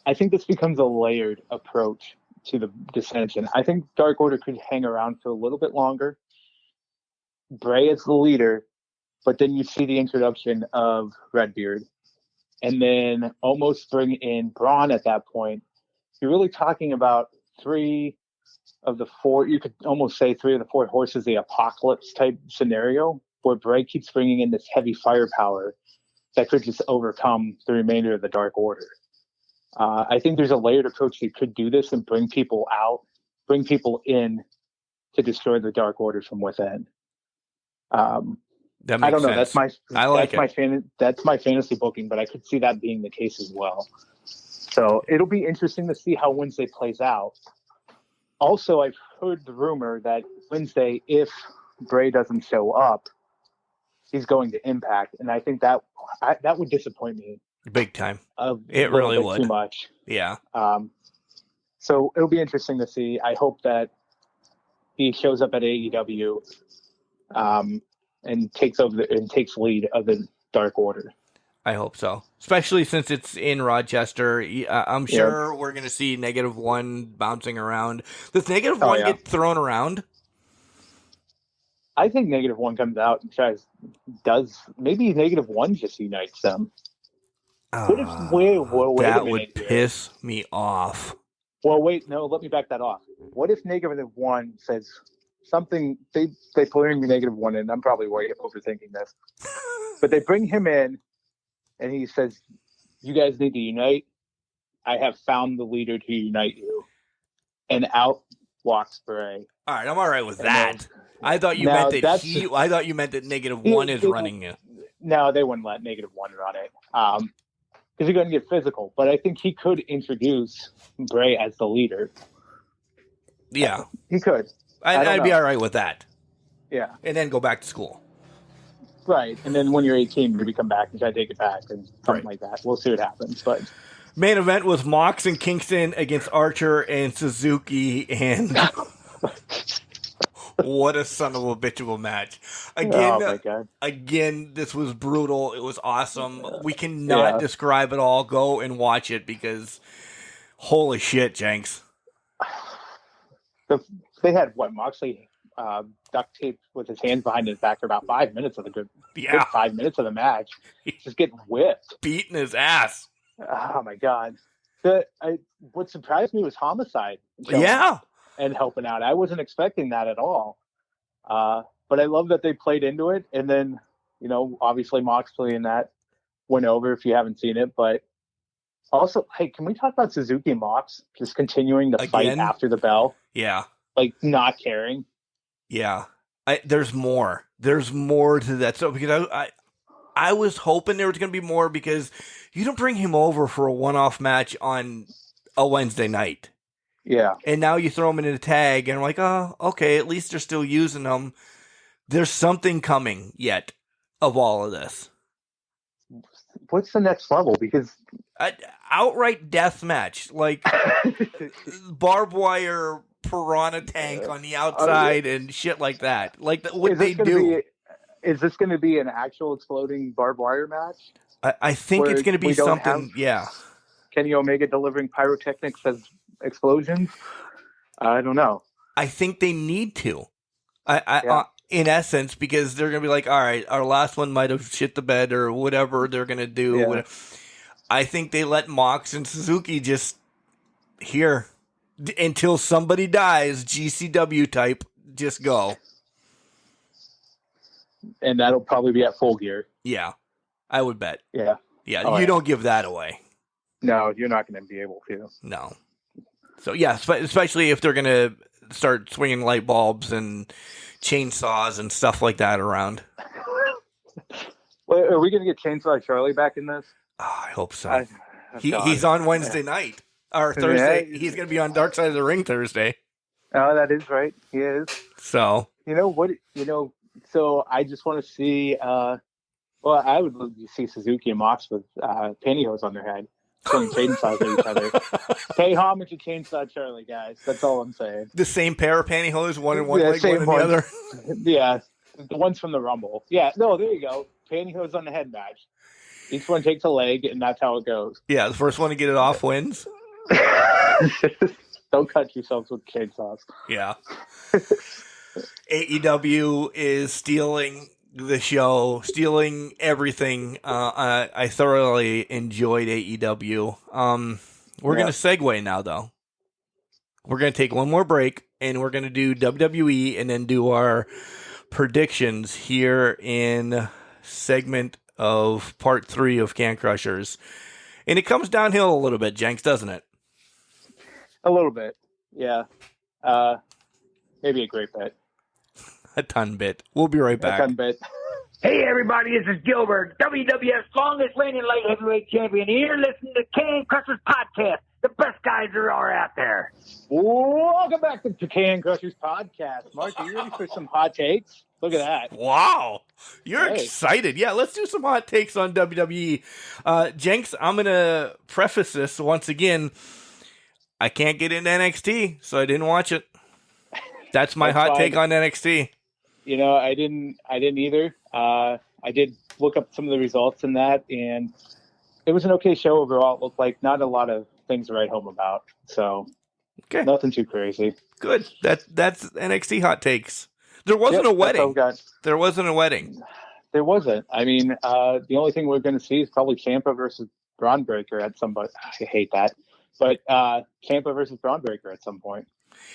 I think this becomes a layered approach to the dissension. I think Dark Order could hang around for a little bit longer. Bray is the leader, but then you see the introduction of Redbeard, and then almost bring in Braun at that point. You're really talking about 3 of the 4, you could almost say 3 of the 4 horses, the apocalypse type scenario, where Bray keeps bringing in this heavy firepower that could just overcome the remainder of the Dark Order. I think there's a layered approach you could do this and bring people out, bring people in to destroy the Dark Order from within. That makes I don't know. sense. That's my fantasy booking, but I could see that being the case as well. So it'll be interesting to see how Wednesday plays out. Also, I've heard the rumor that Wednesday, if Bray doesn't show up, he's going to Impact, and I think that would disappoint me. Big time. It really would. Too much. Yeah. So it'll be interesting to see. I hope that he shows up at AEW, and takes lead of the Dark Order. I hope so, especially since it's in Rochester. I'm sure we're going to see -1 bouncing around. Does -1 get thrown around? I think -1 comes out and maybe -1 just unites them. What if, wait that would piss me off. Well, wait, no, let me back that off. What if -1 says something, they bring -1 in, I'm probably overthinking this, but they bring him in, and he says, you guys need to unite. I have found the leader to unite you. And out walks Bray. All right, I'm all right with that. I thought you meant that -1 is running you. No, they wouldn't let -1 run it. Because you're going to get physical. But I think he could introduce Bray as the leader. Yeah. He could. I'd be all right with that. Yeah. And then go back to school. Right. And then when you're 18, you come back and try to take it back and something like that. We'll see what happens. But main event was Mox and Kingston against Archer and Suzuki, and what a son of a bitch of a match. Again, this was brutal. It was awesome. We cannot describe it all. Go and watch it because holy shit, Jenks. They had Moxley duct taped with his hands behind his back for about 5 minutes of the good 5 minutes of the match. Just getting whipped. Beating his ass. Oh my God. What surprised me was Homicide. And helping out. I wasn't expecting that at all. But I love that they played into it. And then, obviously Moxley and that went over if you haven't seen it. But also, hey, can we talk about Suzuki and Mox just continuing to fight after the bell? Yeah. Like not caring. Yeah. There's more. There's more to that. So because I was hoping there was going to be more because you don't bring him over for a one-off match on a Wednesday night. Yeah. And now you throw him in a tag and I'm like, oh, okay, at least they're still using him. There's something coming yet of all of this. What's the next level? Because outright death match, like barbed wire piranha tank on the outside and shit like that. Like what they do. Is this going to be an actual exploding barbed wire match? I think it's going to be something. Kenny Omega delivering pyrotechnics as explosions. I don't know. I think they need to. In essence, because they're going to be like, all right, our last one might have shit the bed or whatever they're going to do. Yeah. I think they let Mox and Suzuki just here until somebody dies, GCW type, just go. And that'll probably be at Full Gear. Yeah, I would bet. Yeah. Yeah, you don't give that away. No, you're not going to be able to. No. So, yeah, especially if they're going to start swinging light bulbs and chainsaws and stuff like that around. Wait, are we going to get Chainsaw Charlie back in this? Oh, I hope so. God. He's on Wednesday night or Thursday. Yeah. He's going to be on Dark Side of the Ring Thursday. Oh, that is right. He is. So You know what? So I just want to see. Well, I would love to see Suzuki and Mox with pantyhose on their head, swinging chainsaws at each other. Pay homage to Chainsaw Charlie, guys. That's all I'm saying. the same pair of pantyhose, one in one Yeah, leg, same one in the one. other. Yeah, the ones from the Rumble. Yeah, no, there you go. Pantyhose on the head match. Each one takes a leg, and that's how it goes. Yeah, the first one to get it off wins. Don't cut yourselves with chainsaws. Yeah. AEW is stealing the show, stealing everything. I thoroughly enjoyed AEW. We're going to segue now, though. We're going to take one more break, and we're going to do WWE and then do our predictions here in segment of part 3 of Can Crushers. And it comes downhill a little bit, Jenks, doesn't it? A little bit, yeah. Maybe a great bit. A ton bit. We'll be right back. A ton bit. Hey everybody, this is Gilbert, WWF's longest reigning light heavyweight champion. And you're listening to Can Crushers Podcast, the best guys there are out there. Welcome back to Can Crushers Podcast. Mark, are you ready for some hot takes? Look at that. Wow. You're Hey. excited. Yeah, let's do some hot takes on WWE. Jenks, I'm going to preface this once again. I can't get into NXT, so I didn't watch it. That's my That's hot fine. take on NXT. You know, I didn't either. I did look up some of the results in that, and it was an okay show overall. It looked like not a lot of things to write home about. So Okay, nothing too crazy. good. That's NXT hot takes. There wasn't Yep, a that's all wedding. we got. There wasn't a wedding. There wasn't. I mean, the only thing we're going to see is probably Ciampa versus Braun Breaker at some point. I hate that. But Ciampa versus Braun Breaker at some point.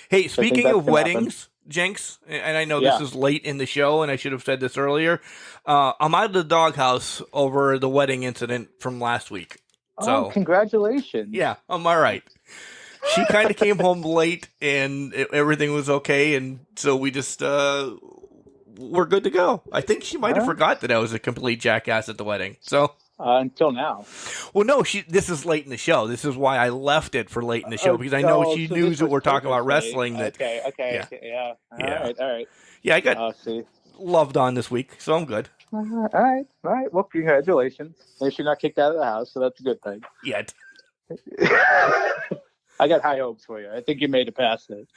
Hey, speaking that's of gonna weddings, Jenks, and I know Yeah. this is late in the show, and I should have said this earlier. I'm out of the doghouse over the wedding incident from last week. So, Oh, congratulations. yeah, I'm all right. She kind of came home late, and everything was okay, and so we just we're good to go. I think she might have All right. forgot that I was a complete jackass at the wedding. So, Until now. well, no, this is late in the show. This is why I left it for late in the show, because I know she so knew this that was we're talking about purposely- wrestling. That Okay, Yeah. yeah. Yeah. All right. yeah, I got See. loved on this week, so I'm good. All right. Well, congratulations. At least you're not kicked out of the house, so that's a good thing. Yet. I got high hopes for you. I think you made it past it.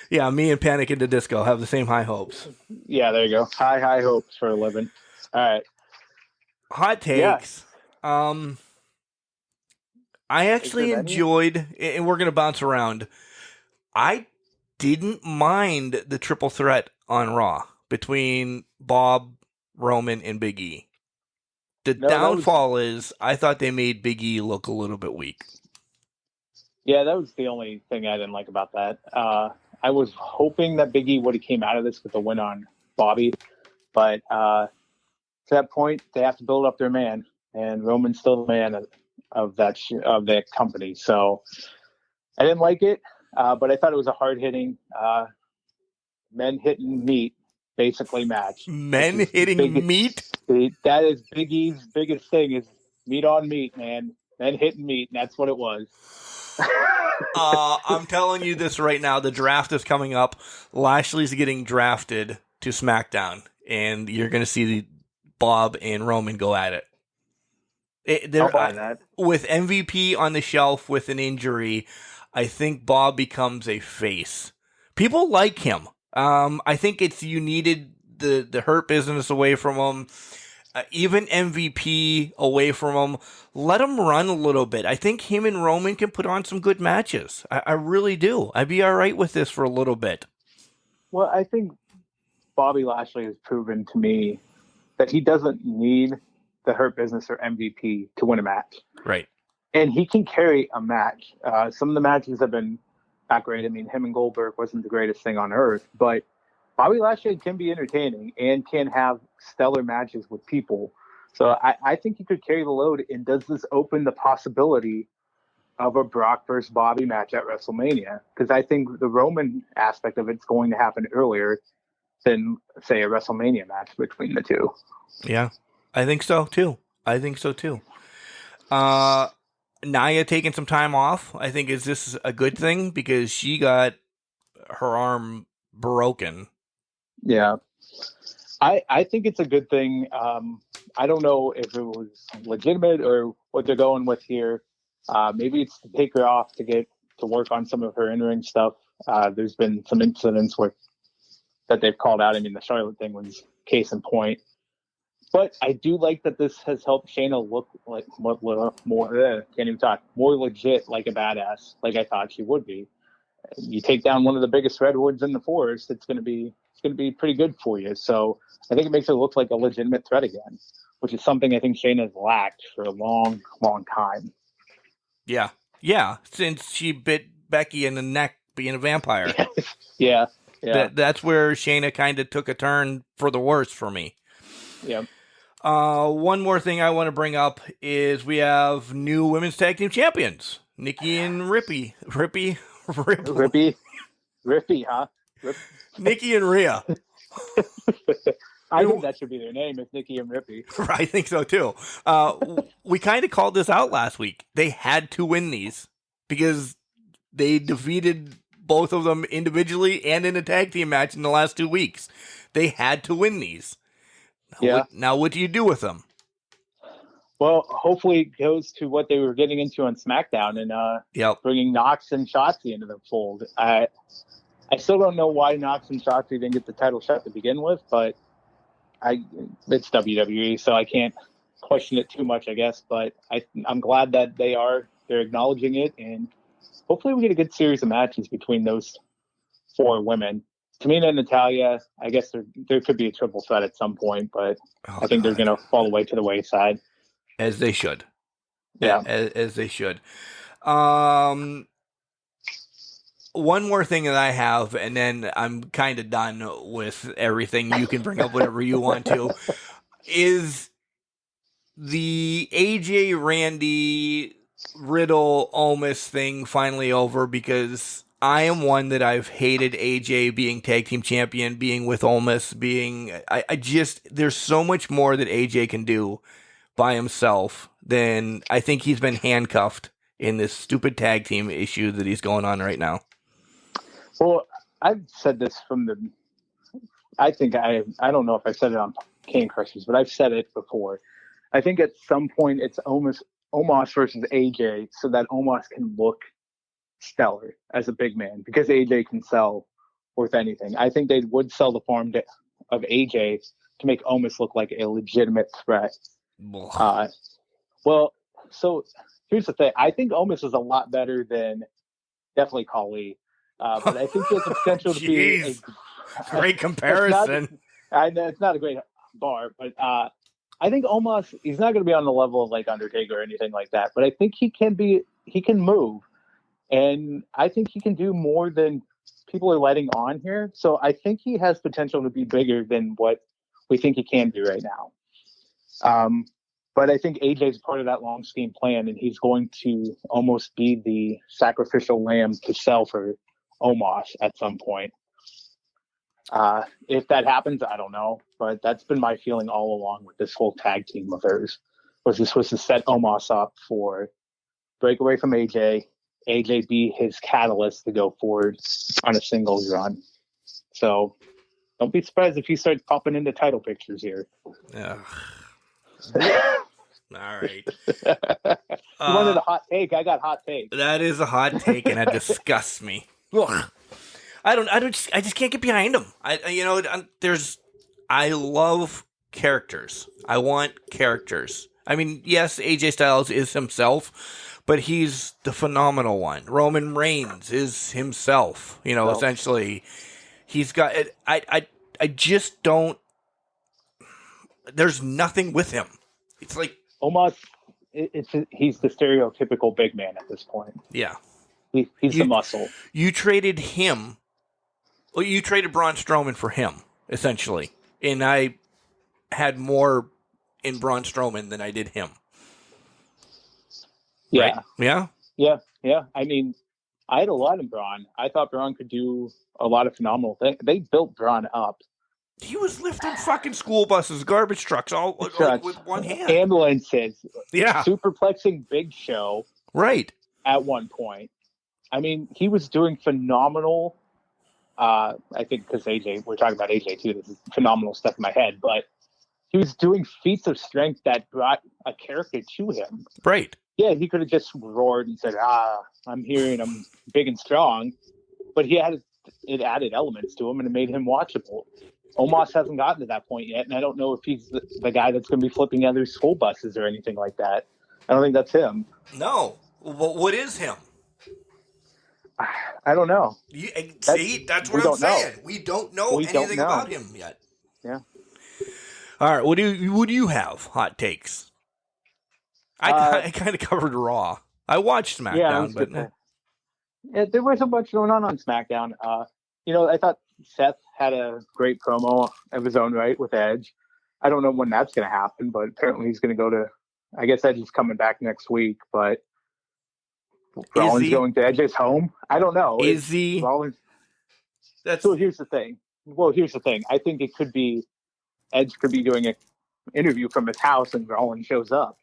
Yeah, me and Panic into Disco have the same high hopes. Yeah, there you go. High hopes for a living. All right. Hot takes. I actually there any? enjoyed, and we're going to bounce around. I didn't mind the triple threat on Raw between Bob, Roman, and Big E. The No, that was- downfall is I thought they made Big E look a little bit weak. Yeah, that was the only thing I didn't like about that. I was hoping that Big E would have came out of this with a win on Bobby, but to that point, they have to build up their man, and Roman's still the man of that company. So I didn't like it, but I thought it was a hard hitting, men hitting meat basically match. Men Which is hitting big- meat? That is Big E's biggest thing is meat on meat, man. Men hitting meat, and that's what it was. I'm telling you this right now. The draft is coming up. Lashley's getting drafted to SmackDown, and you're going to see Bob and Roman go at it. I'll buy that. With MVP on the shelf with an injury, I think Bob becomes a face. People like him. I think you needed the Hurt Business away from him. Even MVP away from him. Let him run a little bit. I think him and Roman can put on some good matches. I really do. I'd be all right with this for a little bit. Well, I think Bobby Lashley has proven to me that he doesn't need the Hurt Business or MVP to win a match. Right. And he can carry a match. Some of the matches have been not great. I mean, him and Goldberg wasn't the greatest thing on earth, but Bobby Lashley can be entertaining and can have stellar matches with people. So I think he could carry the load. And does this open the possibility of a Brock versus Bobby match at WrestleMania, because I think the Roman aspect of it's going to happen earlier than, say, a WrestleMania match between the two. Yeah, I think so too. Nia taking some time off, I think, is this a good thing because she got her arm broken. Yeah. I think it's a good thing. I don't know if it was legitimate or what they're going with here. Maybe it's to take her off to work on some of her in-ring stuff. There's been some incidents that they've called out. I mean, the Charlotte thing was case in point. But I do like that this has helped Shayna look like more legit, like a badass, like I thought she would be. You take down one of the biggest redwoods in the forest, it's going to be pretty good for you. So I think it makes her look like a legitimate threat again, which is something I think Shayna's lacked for a long, long time. Yeah, since she bit Becky in the neck being a vampire. Yeah. That's where Shayna kind of took a turn for the worse for me. Yeah. One more thing I want to bring up is we have new women's tag team champions, Nikki and Rippy, huh? Nikki and Rhea. I think that should be their name, is Nikki and Rippy. I think so too. We kind of called this out last week. They had to win these because they defeated both of them individually and in a tag team match in the last 2 weeks. They had to win these. Now what do you do with them? Well, hopefully it goes to what they were getting into on SmackDown and bringing Nox and Shotzi into the fold. I still don't know why Nox and Shotzi didn't get the title shot to begin with, but it's WWE, so I can't question it too much, I guess. But I'm glad that they're acknowledging it, and hopefully we get a good series of matches between those 4 women. Tamina and Natalya, I guess there could be a triple threat at some point, but I think they're going to fall away to the wayside. As they should. Yeah. As they should. One more thing that I have, and then I'm kind of done with everything. You can bring up whatever you want to. Is the AJ, Randy, Riddle, Omos thing finally over? Because I am one that I've hated AJ being tag team champion, being with Omos, there's so much more that AJ can do by himself than I think he's been handcuffed in this stupid tag team issue that he's going on right now. Well, I've said this I don't know if I said it on Cane Crushers, but I've said it before. I think at some point it's Omos versus AJ so that Omos can look stellar as a big man because AJ can sell worth anything. I think they would sell the farm of AJ to make Omos look like a legitimate threat. Well, so here's the thing. I think Omos is a lot better than definitely Khali. But I think he has the potential to be a great comparison. I know it's not a great bar, but I think Omos, he's not going to be on the level of like Undertaker or anything like that. But I think he can move. And I think he can do more than people are letting on here. So I think he has potential to be bigger than what we think he can do right now. But I think AJ's part of that long scheme plan, and he's going to almost be the sacrificial lamb to sell for Omos at some point. If that happens, I don't know. But that's been my feeling all along with this whole tag team of theirs. This was to set Omos up for break away from AJ be his catalyst to go forward on a singles run. So don't be surprised if he starts popping into title pictures here. Yeah. All right. You wanted a hot take. I got hot take. That is a hot take, and it disgusts me. Ugh. I just can't get behind him. I love characters. I want characters. I mean, yes, AJ Styles is himself, but he's the phenomenal one. Roman Reigns is himself. Essentially, he's got. I just don't. There's nothing with him. It's like Omos. He's the stereotypical big man at this point. Yeah, he's the muscle. You traded him. Well, you traded Braun Strowman for him, essentially, and I had more in Braun Strowman than I did him. Yeah. Right? Yeah? Yeah. Yeah, I mean, I had a lot in Braun. I thought Braun could do a lot of phenomenal things. They built Braun up. He was lifting fucking school buses, garbage trucks, all like, Trucks, with one hand. ambulances, Yeah, superplexing Big Show right. at one point. I mean, he was doing phenomenal. I think because AJ, we're talking about AJ too. This is phenomenal stuff in my head, but he was doing feats of strength that brought a character to him. Right. Yeah, he could have just roared and said, I'm here and I'm big and strong. But it added elements to him and it made him watchable. Omos hasn't gotten to that point yet, and I don't know if he's the guy that's going to be flipping other school buses or anything like that. I don't think that's him. No. Well, what is him? I don't know. That's what I'm saying. We don't know anything about him yet. Yeah. All right. What do you have? Hot takes. I kind of covered Raw. I watched SmackDown, but there wasn't much going on SmackDown. I thought Seth had a great promo of his own right with Edge. I don't know when that's going to happen, but apparently he's going to go to. I guess Edge is coming back next week, but Rollins going to Edge's home. I don't know. Is he? Rollins. So here's the thing. I think it could be Edge could be doing an interview from his house, and Rollins shows up.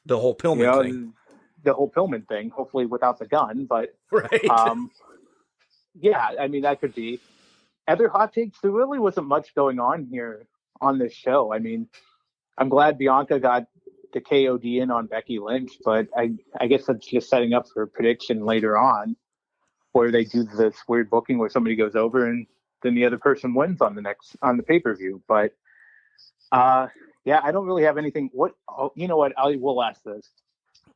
The whole Pillman thing. The whole Pillman thing, hopefully without the gun, but right. Yeah, I mean that could be. Other hot takes. There really wasn't much going on here on this show. I mean, I'm glad Bianca got the KOD in on Becky Lynch, but I guess that's just setting up for a prediction later on, where they do this weird booking where somebody goes over and then the other person wins on the pay-per-view. But yeah, I don't really have anything. You know what? I will ask this.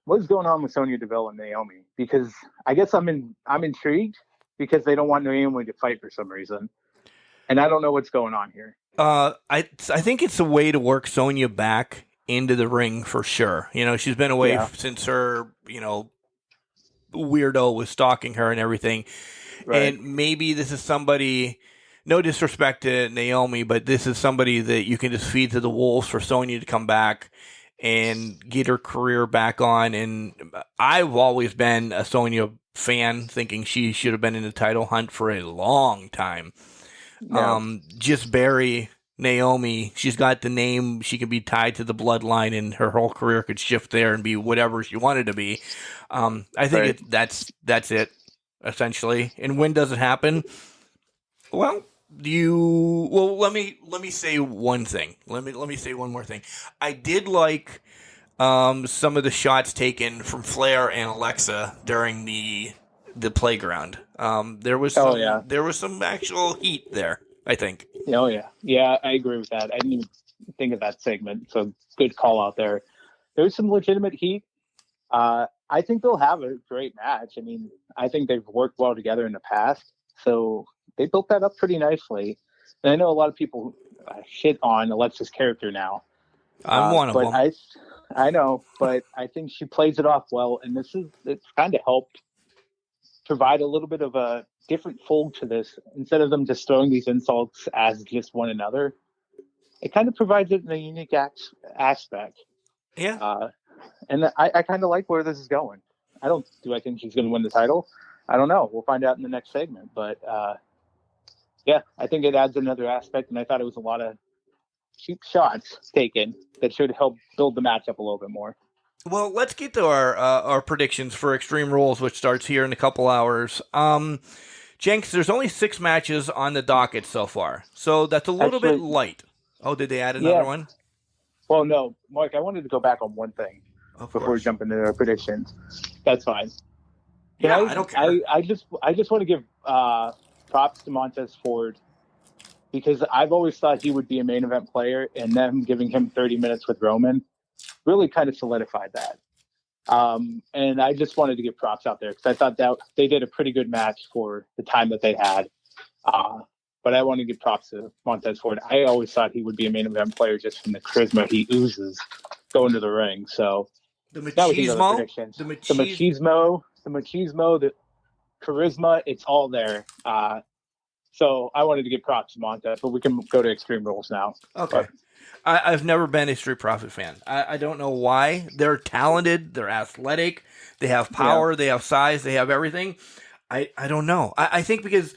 What is going on with Sonya Deville and Naomi? Because I guess I'm intrigued because they don't want Naomi to fight for some reason. And I don't know what's going on here. I think it's a way to work Sonya back into the ring for sure. She's been away since her, weirdo was stalking her and everything. Right. And maybe this is somebody, no disrespect to Naomi, but this is somebody that you can just feed to the wolves for Sonya to come back and get her career back on. And I've always been a Sonya fan, thinking she should have been in the title hunt for a long time. Yeah. Just bury Naomi. She's got the name. She can be tied to the bloodline, and her whole career could shift there and be whatever she wanted to be. I think that's it essentially. And when does it happen? Well, let me say one thing. Let me say one more thing. I did like some of the shots taken from Flair and Alexa during the playground. There was some actual heat there, I think. Oh yeah, I agree with that. I didn't even think of that segment, so good call out there. There's some legitimate heat. I think they'll have a great match. I mean, I think they've worked well together in the past, so they built that up pretty nicely. And I know a lot of people shit on Alexa's character now. I'm one of them. I know, but I think she plays it off well, and it's kind of helped provide a little bit of a different fold to this. Instead of them just throwing these insults as just one another, it kind of provides it in a unique aspect. Yeah. And I kind of like where this is going. Do I think she's going to win the title? I don't know. We'll find out in the next segment. But yeah, I think it adds another aspect, and I thought it was a lot of cheap shots taken that should help build the match up a little bit more. Well, let's get to our predictions for Extreme Rules, which starts here in a couple hours. Jenks, there's only 6 matches on the docket so far, so that's a little bit light. Oh, did they add another one? Well, no, Mark, I wanted to go back on one thing before we jump into our predictions. That's fine. I don't care. I just want to give props to Montez Ford, because I've always thought he would be a main event player, and them giving him 30 minutes with Roman really kind of solidified that. And I just wanted to give props out there because I thought that they did a pretty good match for the time that they had. But I want to give props to Montez Ford. I always thought he would be a main event player just from the charisma he oozes going to the ring. So the machismo, the charisma, it's all there. So I wanted to give props to Montez, but we can go to Extreme Rules now. Okay. I've never been a Street Profit fan. I don't know why. They're talented. They're athletic. They have power. They have size. They have everything. I don't know. I think because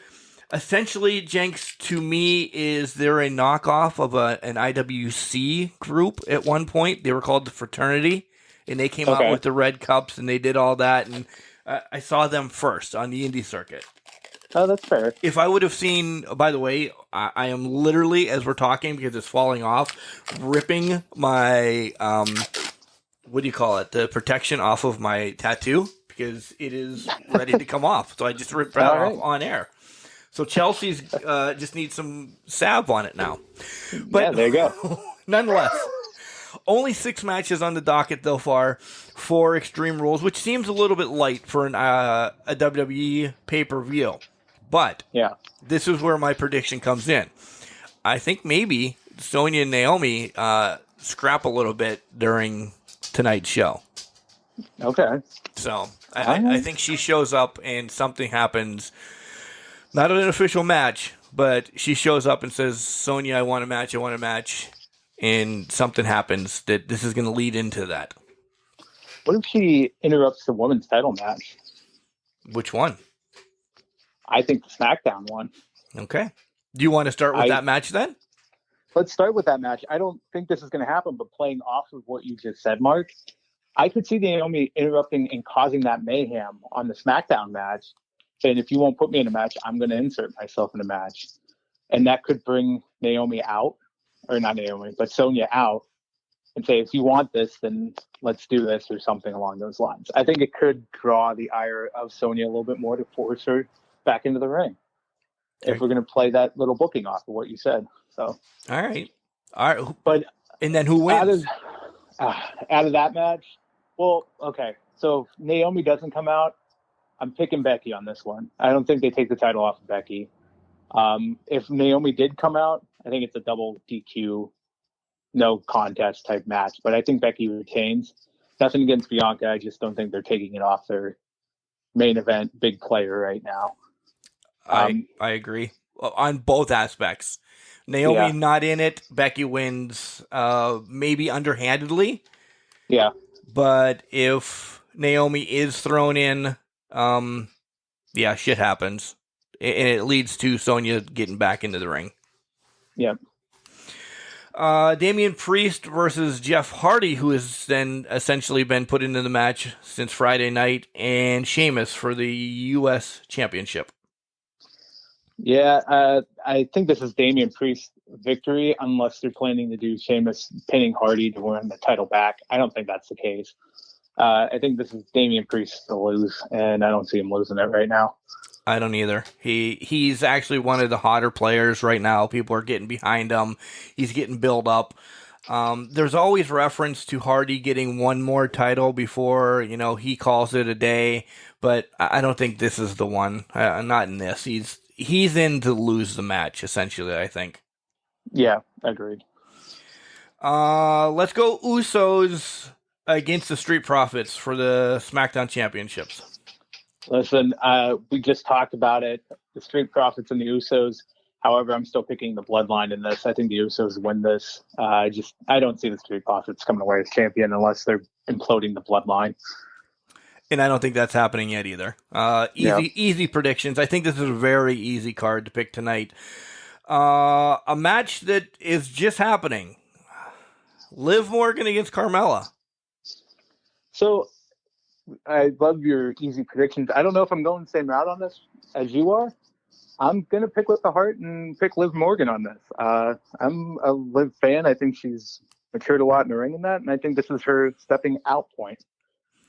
essentially, Jenks, to me, is they're a knockoff of an IWC group at one point. They were called the Fraternity, and they came out with the red cups, and they did all that. And I saw them first on the indie circuit. Oh, that's fair. If I would have seen, by the way, I am literally, as we're talking, because it's falling off, ripping my, what do you call it, the protection off of my tattoo, because it is ready to come off. So I just ripped it off on air. So Chelsea's just needs some salve on it now. But yeah, there you go. Nonetheless, only 6 matches on the docket so far for Extreme Rules, which seems a little bit light for a WWE pay-per-view. But this is where my prediction comes in. I think maybe Sonya and Naomi scrap a little bit during tonight's show. Okay. So I think she shows up and something happens. Not an official match, but she shows up and says, Sonya, I want a match. And something happens that this is going to lead into that. What if she interrupts the women's title match? Which one? I think the SmackDown one. Okay. Do you want to start with that match then? Let's start with that match. I don't think this is going to happen, but playing off of what you just said, Mark, I could see Naomi interrupting and causing that mayhem on the SmackDown match, saying, if you won't put me in a match, I'm going to insert myself in a match. And that could bring Naomi out, or not Naomi, but Sonya out, and say, if you want this, then let's do this, or something along those lines. I think it could draw the ire of Sonya a little bit more to force her back into the ring. Okay. If we're going to play that little booking off of what you said. So, all right. But and then who wins? Out of that match? Well, okay. So if Naomi doesn't come out, I'm picking Becky on this one. I don't think they take the title off of Becky. If Naomi did come out, I think it's a double DQ, no contest type match. But I think Becky retains. Nothing against Bianca. I just don't think they're taking it off their main event big player right now. I agree on both aspects. Naomi not in it. Becky wins, maybe underhandedly. Yeah. But if Naomi is thrown in, shit happens. And it leads to Sonya getting back into the ring. Yep. Damian Priest versus Jeff Hardy, who has then essentially been put into the match since Friday night, and Sheamus for the U.S. Championship. Yeah, I think this is Damian Priest's victory, unless they're planning to do Sheamus pinning Hardy to win the title back. I don't think that's the case. I think this is Damian Priest to lose, and I don't see him losing it right now. I don't either. He's actually one of the hotter players right now. People are getting behind him. He's getting built up. There's always reference to Hardy getting one more title before, he calls it a day, but I don't think this is the one. Not in this. He's in to lose the match, essentially, I think. Yeah, agreed. Let's go Usos against the Street Profits for the SmackDown Championships. Listen, we just talked about it. The Street Profits and the Usos. However, I'm still picking the Bloodline in this. I think the Usos win this. I don't see the Street Profits coming away as champion unless they're imploding the Bloodline. And I don't think that's happening yet either. Easy predictions. I think this is a very easy card to pick tonight. A match that is just happening. Liv Morgan against Carmella. So, I love your easy predictions. I don't know if I'm going the same route on this as you are. I'm going to pick with the heart and pick Liv Morgan on this. I'm a Liv fan. I think she's matured a lot in the ring in that, and I think this is her stepping out point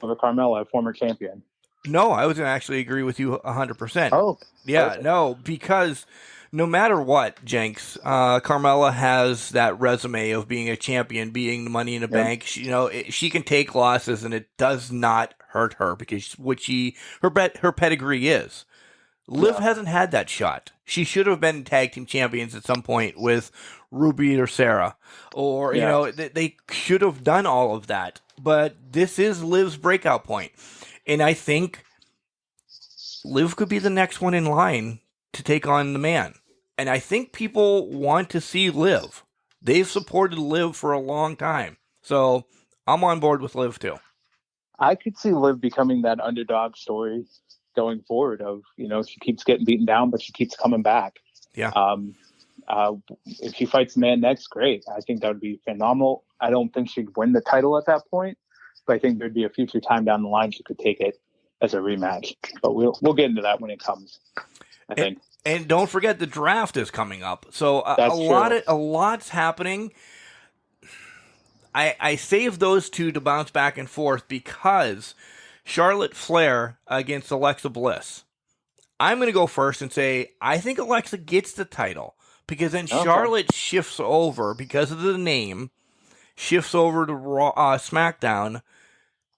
over Carmella, a former champion. No, I was going to actually agree with you 100%. Oh. Yeah, perfect. No, because no matter what, Jenks, Carmella has that resume of being a champion, being the Money in the Bank. She can take losses, and it does not hurt her because her pedigree is. Liv hasn't had that shot. She should have been tag team champions at some point with Ruby or Sarah, or they should have done all of that. But this is Liv's breakout point, and I think Liv could be the next one in line to take on the man. And I think people want to see Liv. They've supported Liv for a long time. So I'm on board with Liv too. I could see Liv becoming that underdog story going forward of, she keeps getting beaten down, but she keeps coming back. Yeah. If she fights the man next, great. I think that would be phenomenal. I don't think she'd win the title at that point, but I think there'd be a future time down the line she could take it as a rematch. But we'll get into that when it comes, I think. And don't forget the draft is coming up. So That's a lot's happening. I saved those two to bounce back and forth because Charlotte Flair against Alexa Bliss. I'm going to go first and say I think Alexa gets the title because then Charlotte shifts over because of the name, shifts over to SmackDown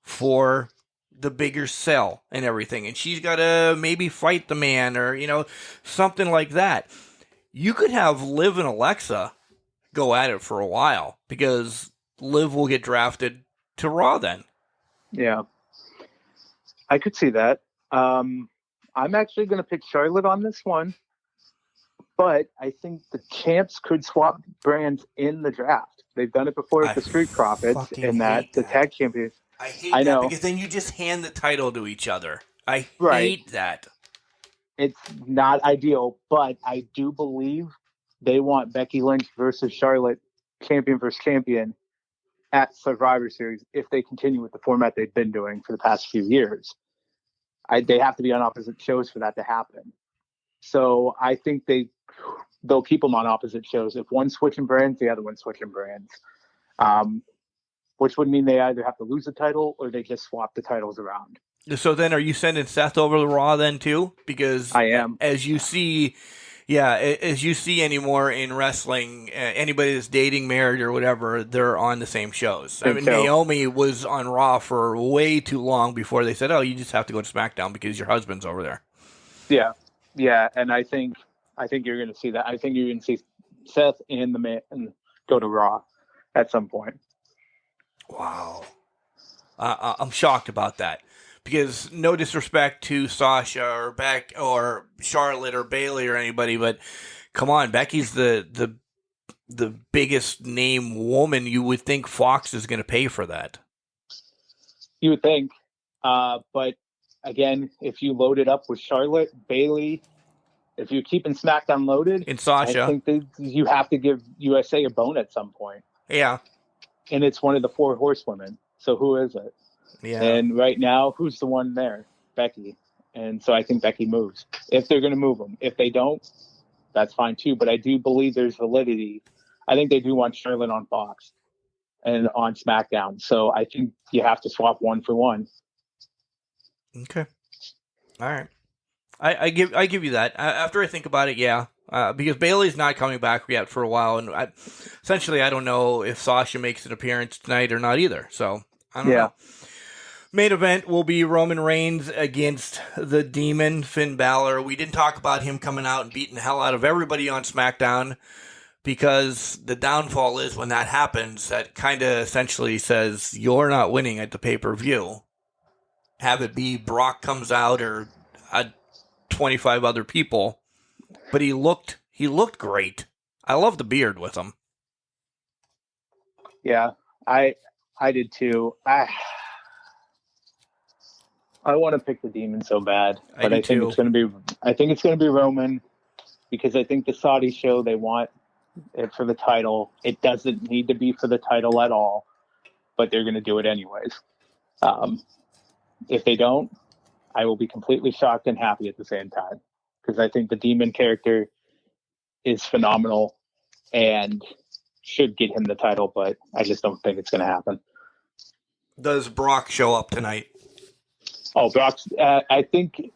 for the bigger sell and everything, and she's got to maybe fight the man or something like that. You could have Liv and Alexa go at it for a while because Liv will get drafted to Raw then. Yeah, I could see that. I'm actually going to pick Charlotte on this one, but I think the champs could swap brands in the draft. They've done it before with the Street Profits and the tag champions. I hate that because then you just hand the title to each other. I hate that. It's not ideal, but I do believe they want Becky Lynch versus Charlotte, champion versus champion, at Survivor Series if they continue with the format they've been doing for the past few years. They have to be on opposite shows for that to happen. So I think they'll keep them on opposite shows. If one's switching brands, the other one's switching brands. Which would mean they either have to lose the title or they just swap the titles around. So then are you sending Seth over to Raw then too? Because I am. As you see anymore in wrestling, anybody that's dating, married, or whatever, they're on the same shows. I mean, Naomi was on Raw for way too long before they said, oh, you just have to go to SmackDown because your husband's over there. Yeah, and I think you're going to see that. I think you're going to see Seth and the man go to Raw at some point. Wow. I'm shocked about that. Because no disrespect to Sasha or Beck or Charlotte or Bayley or anybody, but come on, Becky's the biggest name woman. You would think Fox is going to pay for that. You would think, but again, if you load it up with Charlotte, Bayley, if you're keeping SmackDown loaded, and Sasha, I think you have to give USA a bone at some point. Yeah, and it's one of the 4 horsewomen. So who is it? Yeah. And right now, who's the one there? Becky. And so I think Becky moves. If they're going to move them. If they don't, that's fine too. But I do believe there's validity. I think they do want Charlotte on Fox and on SmackDown. So I think you have to swap 1 for 1. Okay. All right. I give you that. After I think about it, yeah. Because Bayley's not coming back yet for a while. And essentially, I don't know if Sasha makes an appearance tonight or not either. So I don't know. Main event will be Roman Reigns against the Demon, Finn Balor. We didn't talk about him coming out and beating the hell out of everybody on SmackDown because the downfall is when that happens, that kind of essentially says you're not winning at the pay-per-view. Have it be Brock comes out or 25 other people. But he looked great. I love the beard with him. Yeah, I did too. I want to pick the Demon so bad, but I think it's going to be Roman because I think the Saudi show, they want it for the title. It doesn't need to be for the title at all, but they're going to do it anyways. If they don't, I will be completely shocked and happy at the same time because I think the Demon character is phenomenal and should get him the title, but I just don't think it's going to happen. Does Brock show up tonight? Oh, Brock! I think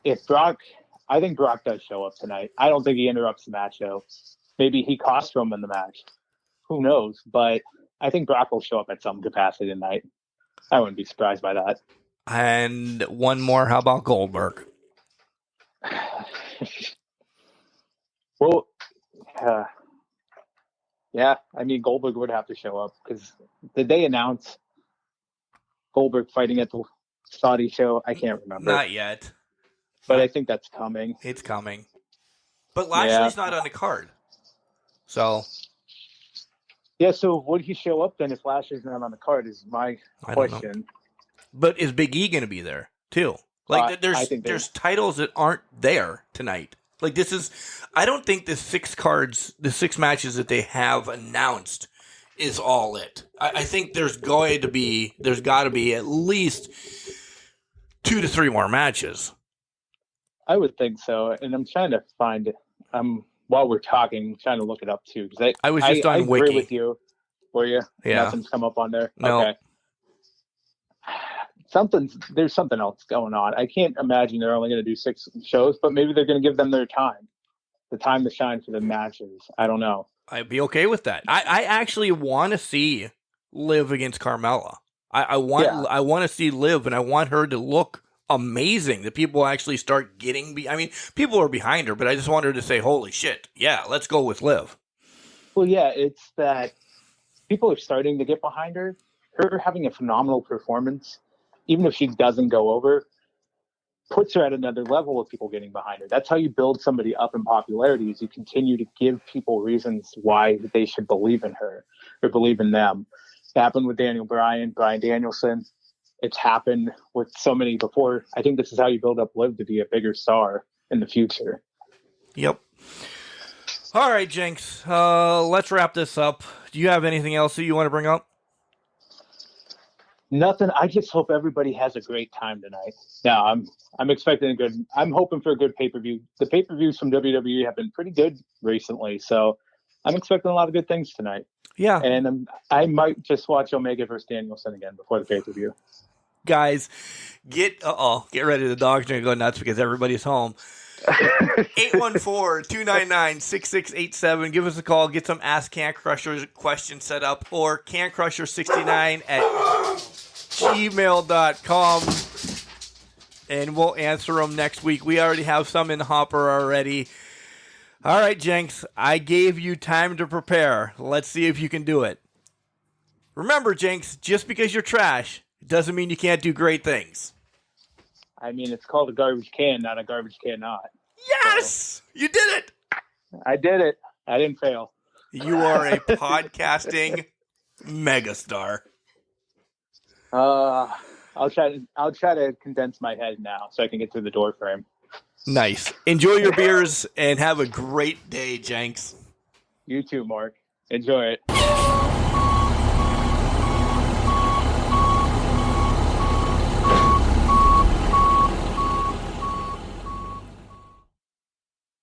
Brock does show up tonight. I don't think he interrupts the match, though. Maybe he cost Roman the match. Who knows? But I think Brock will show up at some capacity tonight. I wouldn't be surprised by that. And one more. How about Goldberg? Well, yeah. I mean, Goldberg would have to show up because did they announce Goldberg fighting at the Saudi show? I can't remember. Not yet. But I think that's coming. It's coming. But Lashley's not on the card. So Yeah, so would he show up then if Lashley's not on the card is my I don't know. question. But is Big E going to be there too? Like, I think there's titles that aren't there tonight. Like, I don't think the 6 matches that they have announced is all it. I think there's got to be at least 2 to 3 more matches. I would think so, and I'm trying to find it. While we're talking, I'm trying to look it up too because I was just on I Wiki. agree with you. Were you? Yeah. Nothing's come up on there. No. Okay. There's something else going on. I can't imagine they're only going to do 6 shows, but maybe they're going to give them the time to shine for the matches. I don't know. I'd be okay with that. I actually want to see Liv against Carmella. I want to see Liv, and I want her to look amazing. That people actually start getting. People are behind her, but I just want her to say, "Holy shit, yeah, let's go with Liv." Well, yeah, it's that people are starting to get behind her. Her having a phenomenal performance, even if she doesn't go over, puts her at another level of people getting behind her. That's how you build somebody up in popularity, is you continue to give people reasons why they should believe in her or believe in them. It happened with Daniel Bryan, Bryan Danielson. It's happened with so many before. I think this is how you build up Liv to be a bigger star in the future. Yep. All right, Jenks. Let's wrap this up. Do you have anything else that you want to bring up? Nothing. I just hope everybody has a great time tonight. No, I'm expecting I'm hoping for a good pay-per-view. The pay-per-views from WWE have been pretty good recently, so I'm expecting a lot of good things tonight. Yeah. And I might just watch Omega versus Danielson again before the pay-per-view. Guys, get ready. The dogs are going to go nuts because everybody's home. 814-299-6687. Give us a call. Get some Ask Can Crusher questions set up, or cancrusher69@gmail.com, and we'll answer them next week. We already have some in the hopper already. All right, Jenks, I gave you time to prepare. Let's see if you can do it. Remember, Jenks, just because you're trash doesn't mean you can't do great things. I mean, it's called a garbage can, not a garbage cannot. Yes! So, you did it! I did it. I didn't fail. You are a podcasting megastar. I'll try to condense my head now so I can get through the door frame. Nice. Enjoy your beers and have a great day, Jenks. You too, Mark. Enjoy it.